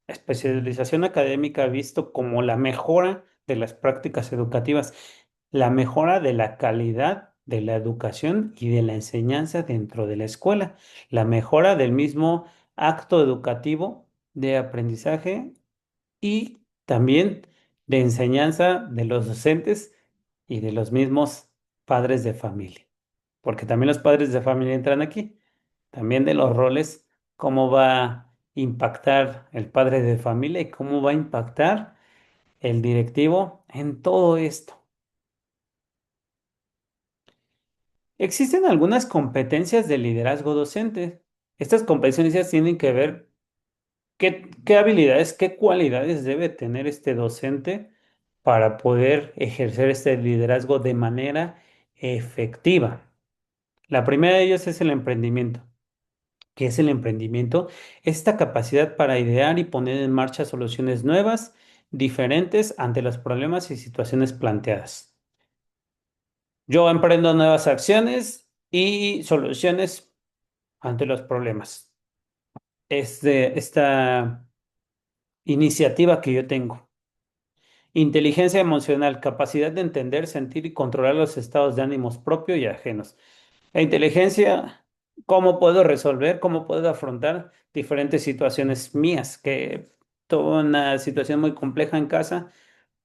Especialización académica visto como la mejora de las prácticas educativas, la mejora de la calidad de la educación y de la enseñanza dentro de la escuela, la mejora del mismo acto educativo de aprendizaje y también de enseñanza de los docentes y de los mismos padres de familia, porque también los padres de familia entran aquí, también de los roles, cómo va a impactar el padre de familia y cómo va a impactar el directivo en todo esto. Existen algunas competencias de liderazgo docente. Estas competencias tienen que ver qué habilidades, qué cualidades debe tener este docente para poder ejercer este liderazgo de manera efectiva. La primera de ellas es el emprendimiento. ¿Qué es el emprendimiento? Esta capacidad para idear y poner en marcha soluciones nuevas, diferentes ante los problemas y situaciones planteadas. Yo emprendo nuevas acciones y soluciones ante los problemas. Es de esta iniciativa que yo tengo. Inteligencia emocional, capacidad de entender, sentir y controlar los estados de ánimos propios y ajenos. La inteligencia, cómo puedo resolver, cómo puedo afrontar diferentes situaciones mías, que tuve una situación muy compleja en casa,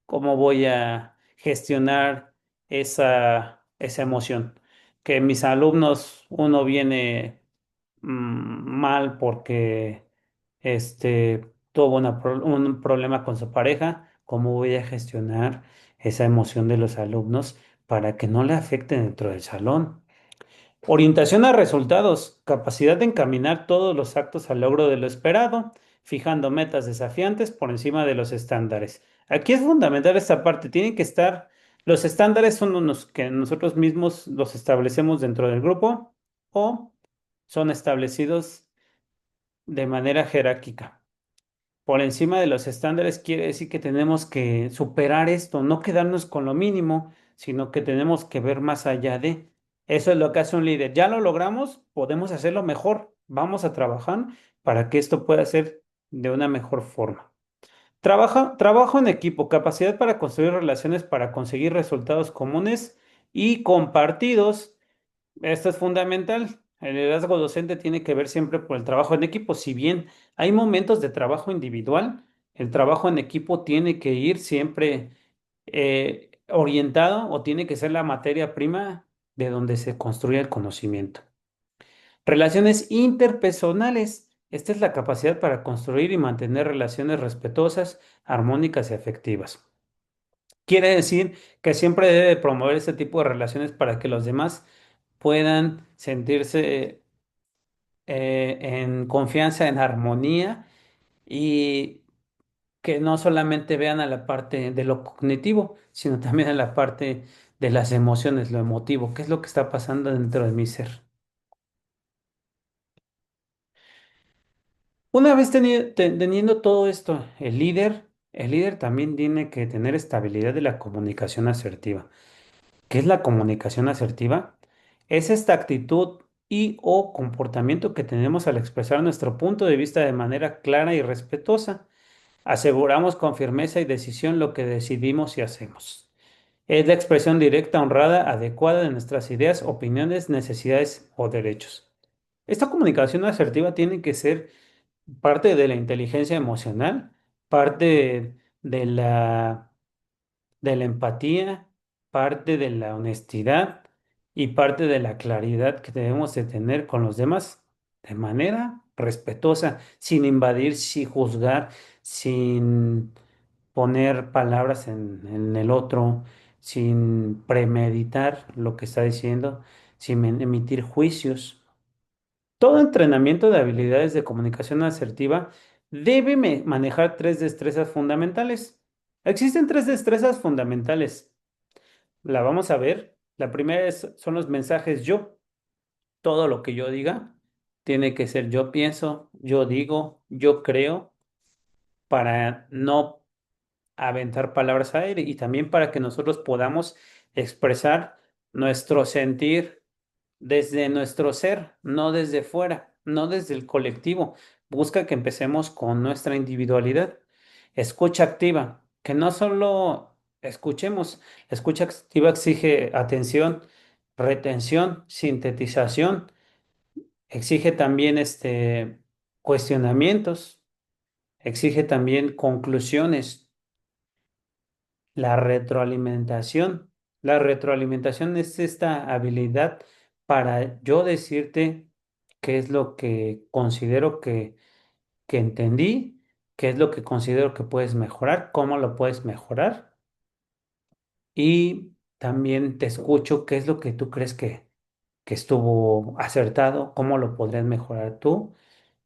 cómo voy a gestionar esa emoción. Que mis alumnos, uno viene mal porque tuvo un problema con su pareja, cómo voy a gestionar esa emoción de los alumnos para que no le afecte dentro del salón. Orientación a resultados, capacidad de encaminar todos los actos al logro de lo esperado, fijando metas desafiantes por encima de los estándares. Aquí es fundamental esta parte, tienen que estar, los estándares son unos que nosotros mismos los establecemos dentro del grupo o son establecidos de manera jerárquica. Por encima de los estándares quiere decir que tenemos que superar esto, no quedarnos con lo mínimo, sino que tenemos que ver más allá de. Eso es lo que hace un líder. Ya lo logramos, podemos hacerlo mejor. Vamos a trabajar para que esto pueda ser de una mejor forma. Trabajo en equipo, capacidad para construir relaciones para conseguir resultados comunes y compartidos. Esto es fundamental. El liderazgo docente tiene que ver siempre por el trabajo en equipo. Si bien hay momentos de trabajo individual, el trabajo en equipo tiene que ir siempre orientado o tiene que ser la materia prima de donde se construye el conocimiento. Relaciones interpersonales. Esta es la capacidad para construir y mantener relaciones respetuosas, armónicas y afectivas. Quiere decir que siempre debe promover este tipo de relaciones para que los demás puedan sentirse en confianza, en armonía y que no solamente vean a la parte de lo cognitivo, sino también a la parte de las emociones, lo emotivo, qué es lo que está pasando dentro de mi ser. Una vez teniendo todo esto, el líder también tiene que tener estabilidad de la comunicación asertiva. ¿Qué es la comunicación asertiva? Es esta actitud y o comportamiento que tenemos al expresar nuestro punto de vista de manera clara y respetuosa. Aseguramos con firmeza y decisión lo que decidimos y hacemos. Es la expresión directa, honrada, adecuada de nuestras ideas, opiniones, necesidades o derechos. Esta comunicación asertiva tiene que ser parte de la inteligencia emocional, parte de la empatía, parte de la honestidad y parte de la claridad que debemos de tener con los demás de manera respetuosa, sin invadir, sin juzgar, sin poner palabras en el otro, sin premeditar lo que está diciendo, sin emitir juicios. Todo entrenamiento de habilidades de comunicación asertiva debe manejar tres destrezas fundamentales. Existen tres destrezas fundamentales. La vamos a ver. La primera son los mensajes yo. Todo lo que yo diga tiene que ser yo pienso, yo digo, yo creo, para no aventar palabras al aire y también para que nosotros podamos expresar nuestro sentir desde nuestro ser, no desde fuera, no desde el colectivo. Busca que empecemos con nuestra individualidad. Escucha activa, que no solo escuchemos, la escucha activa exige atención, retención, sintetización, exige también cuestionamientos, exige también conclusiones. La retroalimentación. La retroalimentación es esta habilidad para yo decirte qué es lo que considero que entendí, qué es lo que considero que puedes mejorar, cómo lo puedes mejorar y también te escucho qué es lo que tú crees que estuvo acertado, cómo lo podrías mejorar tú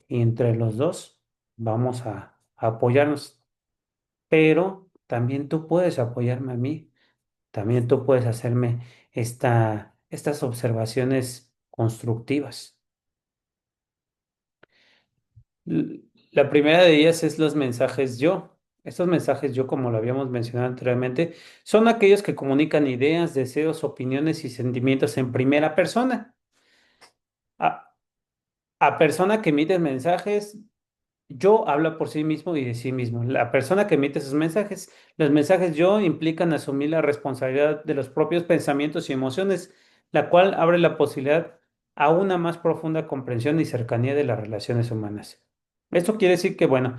y entre los dos vamos a apoyarnos, pero también tú puedes apoyarme a mí. También tú puedes hacerme estas observaciones constructivas. La primera de ellas es los mensajes yo. Estos mensajes yo, como lo habíamos mencionado anteriormente, son aquellos que comunican ideas, deseos, opiniones y sentimientos en primera persona. A, a persona que emite mensajes, yo habla por sí mismo y de sí mismo. La persona que emite esos mensajes, los mensajes yo implican asumir la responsabilidad de los propios pensamientos y emociones, la cual abre la posibilidad a una más profunda comprensión y cercanía de las relaciones humanas. Esto quiere decir que, bueno,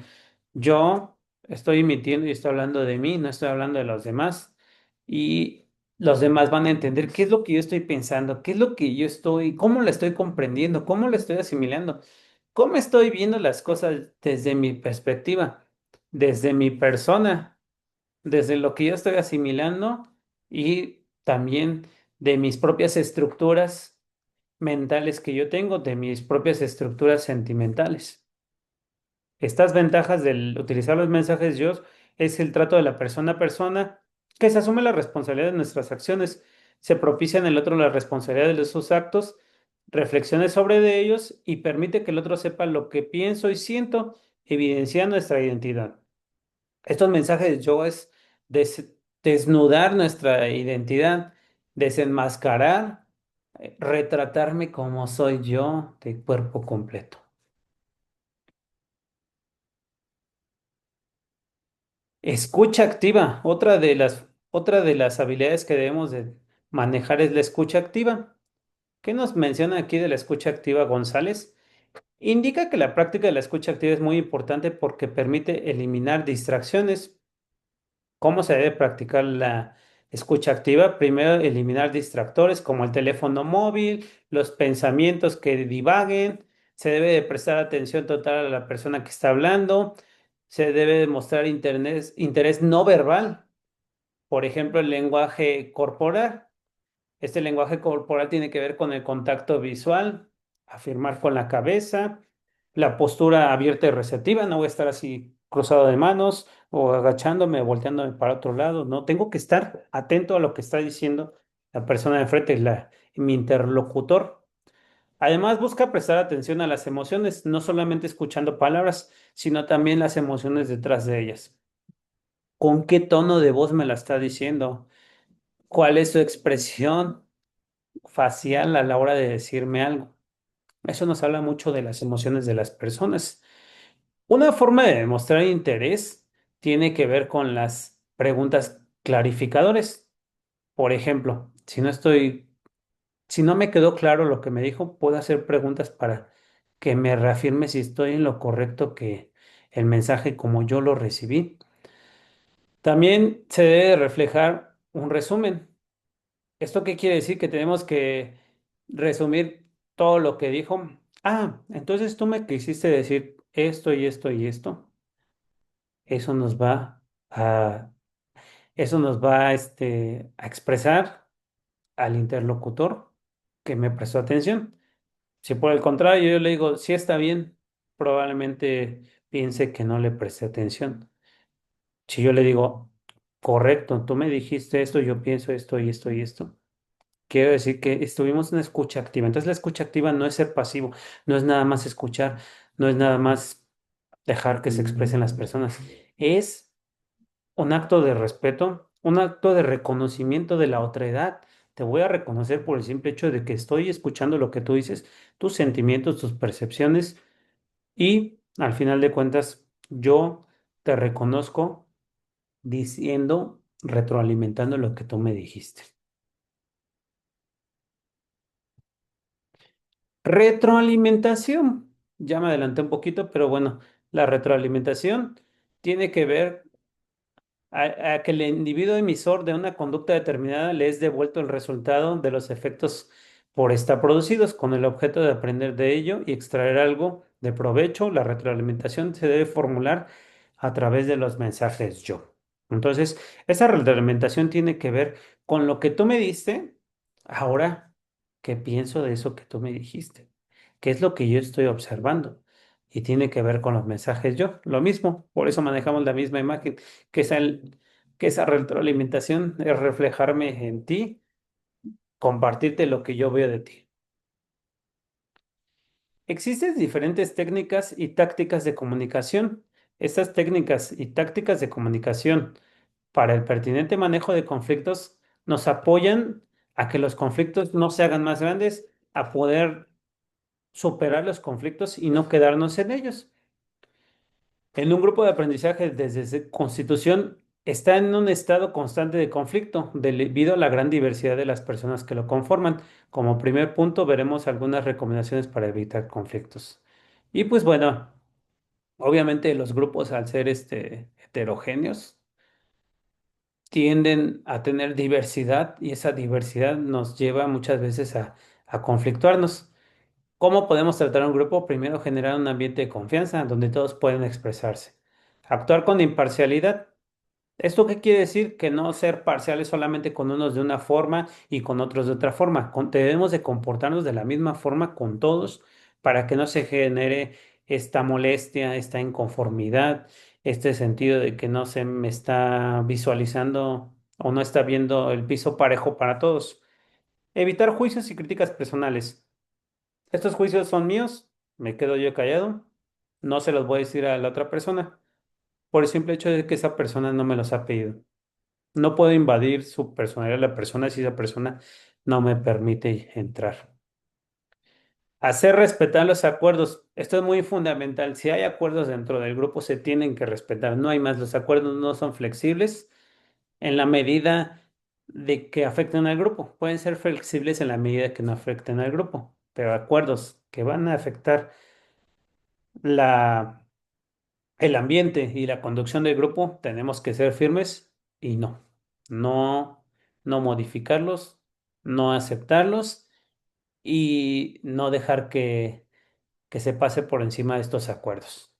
yo estoy emitiendo y estoy hablando de mí, no estoy hablando de los demás. Y los demás van a entender qué es lo que yo estoy pensando, qué es lo que yo estoy, cómo lo estoy comprendiendo, cómo lo estoy asimilando, cómo estoy viendo las cosas desde mi perspectiva, desde mi persona. desde lo que yo estoy asimilando y también de mis propias estructuras mentales que yo tengo, de mis propias estructuras sentimentales. Estas ventajas del utilizar los mensajes yo es el trato de la persona a persona, que se asume la responsabilidad de nuestras acciones, se propicia en el otro la responsabilidad de sus actos, reflexione sobre de ellos y permite que el otro sepa lo que pienso y siento, evidencia nuestra identidad. Estos mensajes yo es desnudar nuestra identidad, desenmascarar, retratarme como soy yo de cuerpo completo. Escucha activa. Otra de las habilidades que debemos de manejar es la escucha activa. ¿Qué nos menciona aquí de la escucha activa González? Indica que la práctica de la escucha activa es muy importante porque permite eliminar distracciones. ¿Cómo se debe practicar la escucha activa? Primero, eliminar distractores como el teléfono móvil, los pensamientos que divaguen. Se debe de prestar atención total a la persona que está hablando. Se debe demostrar interés no verbal. Por ejemplo, el lenguaje corporal. Este lenguaje corporal tiene que ver con el contacto visual, afirmar con la cabeza, la postura abierta y receptiva. No voy a estar así cruzado de manos o agachándome, volteándome para otro lado. No, tengo que estar atento a lo que está diciendo la persona de frente, mi interlocutor. Además, busca prestar atención a las emociones, no solamente escuchando palabras, sino también las emociones detrás de ellas. ¿Con qué tono de voz me la está diciendo? ¿Cuál es su expresión facial a la hora de decirme algo? Eso nos habla mucho de las emociones de las personas. Una forma de demostrar interés tiene que ver con las preguntas clarificadores. Por ejemplo, si no me quedó claro lo que me dijo, puedo hacer preguntas para que me reafirme si estoy en lo correcto que el mensaje como yo lo recibí. También se debe reflejar un resumen. ¿Esto qué quiere decir? Que tenemos que resumir todo lo que dijo. Ah, entonces tú me quisiste decir esto y esto y esto. Eso nos va a, eso nos va a expresar al interlocutor que me prestó atención. Si por el contrario yo le digo, sí está bien, probablemente piense que no le presté atención. Si yo le digo, correcto, tú me dijiste esto, yo pienso esto y esto y esto. Quiero decir que estuvimos en escucha activa. Entonces la escucha activa no es ser pasivo, no es nada más escuchar, no es nada más dejar que se expresen las personas. Es un acto de respeto, un acto de reconocimiento de la otredad. Te voy a reconocer por el simple hecho de que estoy escuchando lo que tú dices, tus sentimientos, tus percepciones y al final de cuentas yo te reconozco diciendo, retroalimentando lo que tú me dijiste. Retroalimentación. Ya me adelanté un poquito, pero bueno, la retroalimentación tiene que ver a que el individuo emisor de una conducta determinada le es devuelto el resultado de los efectos por esta producidos con el objeto de aprender de ello y extraer algo de provecho. La retroalimentación se debe formular a través de los mensajes yo. Entonces, esa retroalimentación tiene que ver con lo que tú me diste. Ahora, ¿qué pienso de eso que tú me dijiste? ¿Qué es lo que yo estoy observando? Y tiene que ver con los mensajes yo. Lo mismo, por eso manejamos la misma imagen que esa retroalimentación es reflejarme en ti, compartirte lo que yo veo de ti. Existen diferentes técnicas y tácticas de comunicación. Estas técnicas y tácticas de comunicación para el pertinente manejo de conflictos nos apoyan a que los conflictos no se hagan más grandes, a poder superar los conflictos y no quedarnos en ellos. En un grupo de aprendizaje desde su constitución está en un estado constante de conflicto debido a la gran diversidad de las personas que lo conforman. Como primer punto, veremos algunas recomendaciones para evitar conflictos. Y pues bueno, obviamente los grupos al ser heterogéneos tienden a tener diversidad y esa diversidad nos lleva muchas veces a conflictuarnos. ¿Cómo podemos tratar a un grupo? Primero, generar un ambiente de confianza donde todos pueden expresarse. Actuar con imparcialidad. ¿Esto qué quiere decir? Que no ser parciales solamente con unos de una forma y con otros de otra forma. Debemos de comportarnos de la misma forma con todos para que no se genere esta molestia, esta inconformidad, este sentido de que no se me está visualizando o no está viendo el piso parejo para todos. Evitar juicios y críticas personales. Estos juicios son míos, me quedo yo callado, no se los voy a decir a la otra persona por el simple hecho de que esa persona no me los ha pedido. No puedo invadir su personalidad de la persona si esa persona no me permite entrar. Hacer respetar los acuerdos. Esto es muy fundamental. Si hay acuerdos dentro del grupo, se tienen que respetar. No hay más. Los acuerdos no son flexibles en la medida de que afecten al grupo. Pueden ser flexibles en la medida que no afecten al grupo, pero acuerdos que van a afectar la, el ambiente y la conducción del grupo, tenemos que ser firmes y no, no modificarlos, no aceptarlos y no dejar que se pase por encima de estos acuerdos.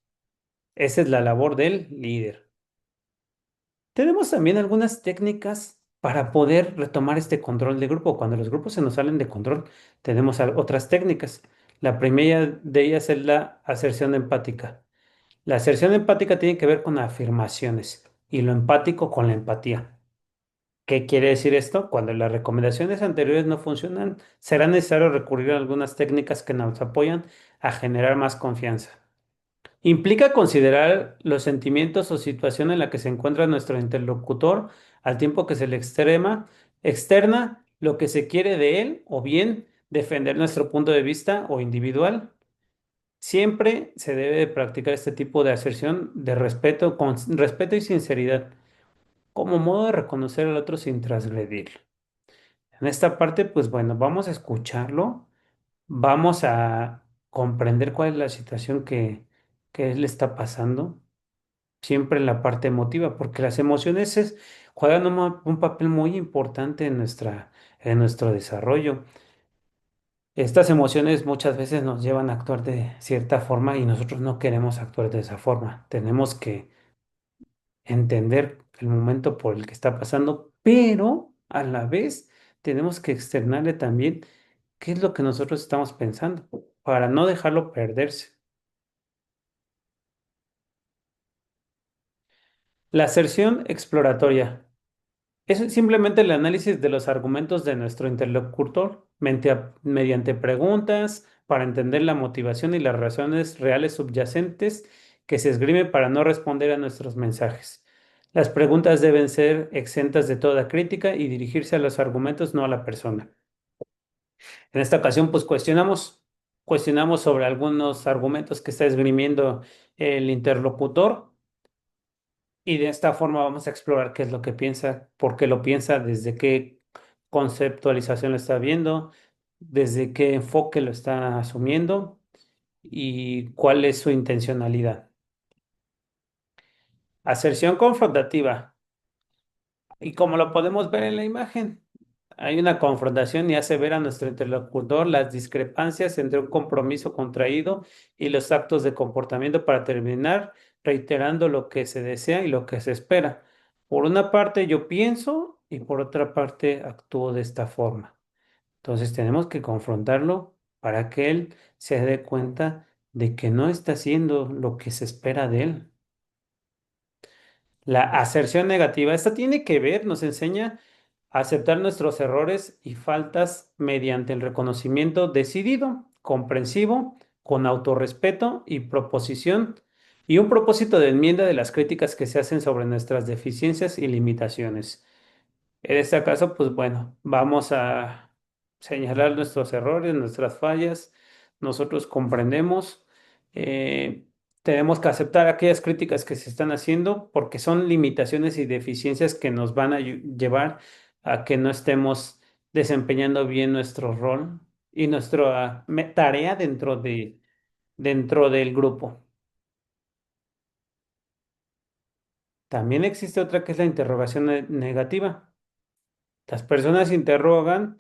Esa es la labor del líder. Tenemos también algunas técnicas para poder retomar este control de grupo. Cuando los grupos se nos salen de control, tenemos otras técnicas. La primera de ellas es la aserción empática. La aserción empática tiene que ver con afirmaciones y lo empático con la empatía. ¿Qué quiere decir esto? Cuando las recomendaciones anteriores no funcionan, será necesario recurrir a algunas técnicas que nos apoyan a generar más confianza. Implica considerar los sentimientos o situación en la que se encuentra nuestro interlocutor al tiempo que se le externa lo que se quiere de él o bien defender nuestro punto de vista o individual. Siempre se debe de practicar este tipo de aserción de respeto, con respeto y sinceridad, como modo de reconocer al otro sin transgredirlo. En esta parte, pues bueno, vamos a escucharlo, vamos a comprender cuál es la situación que él le está pasando, siempre en la parte emotiva, porque las emociones juegan un papel muy importante en nuestro desarrollo. Estas emociones muchas veces nos llevan a actuar de cierta forma y nosotros no queremos actuar de esa forma. Tenemos que entender el momento por el que está pasando, pero a la vez tenemos que externarle también qué es lo que nosotros estamos pensando para no dejarlo perderse. La aserción exploratoria es simplemente el análisis de los argumentos de nuestro interlocutor mediante preguntas para entender la motivación y las razones reales subyacentes que se esgrimen para no responder a nuestros mensajes. Las preguntas deben ser exentas de toda crítica y dirigirse a los argumentos, no a la persona. En esta ocasión, pues cuestionamos sobre algunos argumentos que está esgrimiendo el interlocutor y de esta forma vamos a explorar qué es lo que piensa, por qué lo piensa, desde qué conceptualización lo está viendo, desde qué enfoque lo está asumiendo y cuál es su intencionalidad. Aserción confrontativa. Y como lo podemos ver en la imagen, hay una confrontación y hace ver a nuestro interlocutor las discrepancias entre un compromiso contraído y los actos de comportamiento para terminar reiterando lo que se desea y lo que se espera. Por una parte yo pienso y por otra parte actúo de esta forma. Entonces tenemos que confrontarlo para que él se dé cuenta de que no está haciendo lo que se espera de él. La aserción negativa, esta tiene que ver, nos enseña a aceptar nuestros errores y faltas mediante el reconocimiento decidido, comprensivo, con autorrespeto y proposición, y un propósito de enmienda de las críticas que se hacen sobre nuestras deficiencias y limitaciones. En este caso, pues bueno, vamos a señalar nuestros errores, nuestras fallas. Nosotros comprendemos. eh, Tenemos que aceptar aquellas críticas que se están haciendo porque son limitaciones y deficiencias que nos van a llevar a que no estemos desempeñando bien nuestro rol y nuestra tarea dentro del grupo. También existe otra que es la interrogación negativa. Las personas interrogan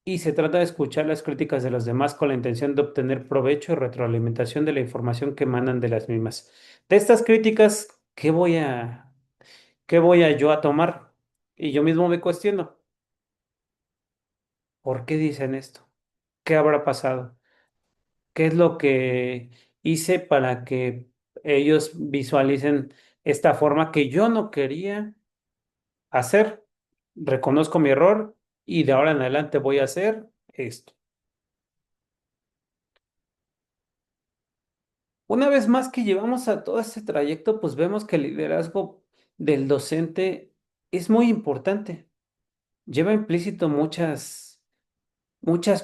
y se trata de escuchar las críticas de los demás con la intención de obtener provecho y retroalimentación de la información que emanan de las mismas. De estas críticas, ¿Qué voy a yo a tomar? Y yo mismo me cuestiono, ¿por qué dicen esto? ¿Qué habrá pasado? ¿Qué es lo que hice para que ellos visualicen esta forma que yo no quería hacer? Reconozco mi error y de ahora en adelante voy a hacer esto. Una vez más que llevamos a todo este trayecto, pues vemos que el liderazgo del docente es muy importante. Lleva implícito muchas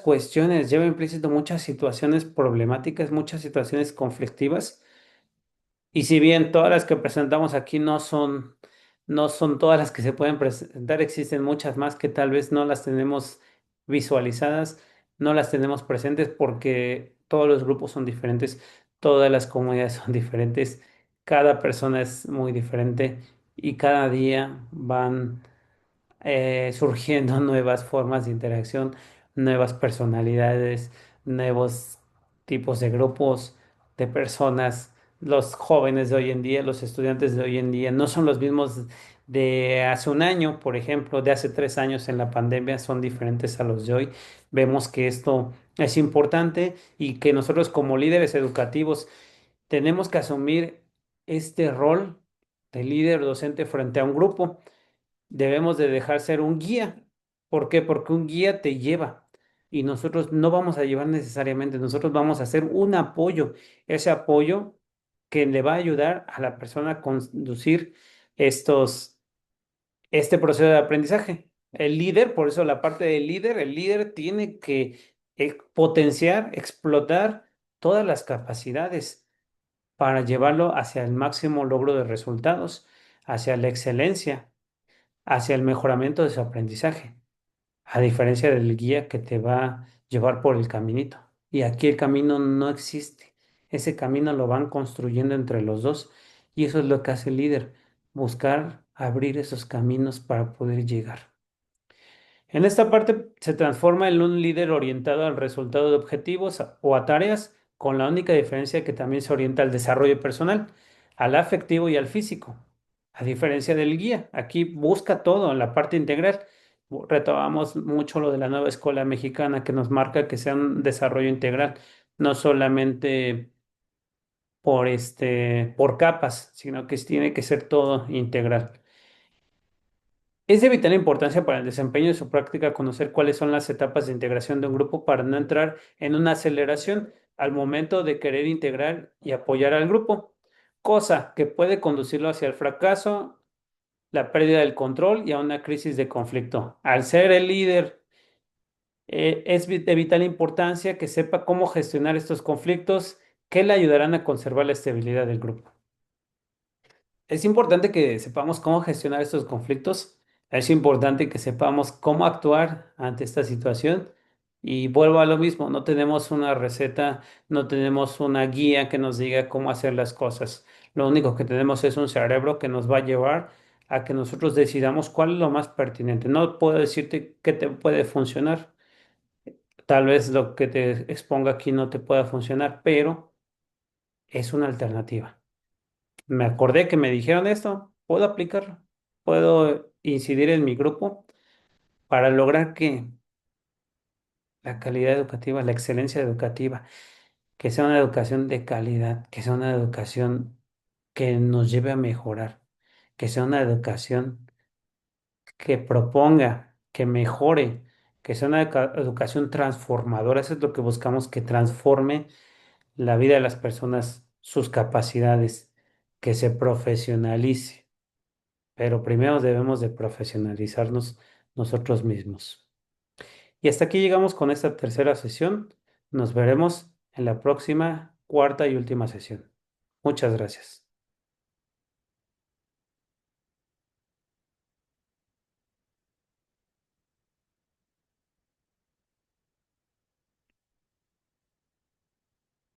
cuestiones, lleva implícito muchas situaciones problemáticas, muchas situaciones conflictivas. Y si bien todas las que presentamos aquí no son todas las que se pueden presentar, existen muchas más que tal vez no las tenemos visualizadas, no las tenemos presentes porque todos los grupos son diferentes, todas las comunidades son diferentes, cada persona es muy diferente y cada día van surgiendo nuevas formas de interacción, nuevas personalidades, nuevos tipos de grupos de personas. Los jóvenes de hoy en día, los estudiantes de hoy en día, no son los mismos de hace un año, por ejemplo, de hace 3 años en la pandemia, son diferentes a los de hoy. Vemos que esto es importante y que nosotros como líderes educativos tenemos que asumir este rol de líder docente frente a un grupo. Debemos de dejar ser un guía. ¿Por qué? Porque un guía te lleva y nosotros no vamos a llevar necesariamente, nosotros vamos a hacer un apoyo, ese apoyo que le va a ayudar a la persona a conducir este proceso de aprendizaje. El líder, por eso la parte del líder, el líder tiene que potenciar, explotar todas las capacidades para llevarlo hacia el máximo logro de resultados, hacia la excelencia, hacia el mejoramiento de su aprendizaje, a diferencia del guía que te va a llevar por el caminito. Y aquí el camino no existe. Ese camino lo van construyendo entre los dos. Y eso es lo que hace el líder, buscar abrir esos caminos para poder llegar. En esta parte se transforma en un líder orientado al resultado de objetivos o a tareas, con la única diferencia que también se orienta al desarrollo personal, al afectivo y al físico. A diferencia del guía, aquí busca todo en la parte integral. Retomamos mucho lo de la nueva escuela mexicana que nos marca que sea un desarrollo integral, no solamente por capas, sino que tiene que ser todo integral. Es de vital importancia para el desempeño de su práctica conocer cuáles son las etapas de integración de un grupo para no entrar en una aceleración al momento de querer integrar y apoyar al grupo, cosa que puede conducirlo hacia el fracaso, la pérdida del control y a una crisis de conflicto. Al ser el líder, es de vital importancia que sepa cómo gestionar estos conflictos que le ayudarán a conservar la estabilidad del grupo. Es importante que sepamos cómo gestionar estos conflictos. Es importante que sepamos cómo actuar ante esta situación. Y vuelvo a lo mismo, no tenemos una receta, no tenemos una guía que nos diga cómo hacer las cosas. Lo único que tenemos es un cerebro que nos va a llevar a que nosotros decidamos cuál es lo más pertinente. No puedo decirte qué te puede funcionar. Tal vez lo que te exponga aquí no te pueda funcionar, pero es una alternativa. Me acordé que me dijeron esto, puedo aplicarlo, puedo incidir en mi grupo para lograr que la calidad educativa, la excelencia educativa, que sea una educación de calidad, que sea una educación que nos lleve a mejorar, que sea una educación que proponga, que mejore, que sea una educación transformadora. Eso es lo que buscamos, que transforme la vida de las personas, sus capacidades, que se profesionalice. Pero primero debemos de profesionalizarnos nosotros mismos. Y hasta aquí llegamos con esta tercera sesión. Nos veremos en la próxima, cuarta y última sesión. Muchas gracias.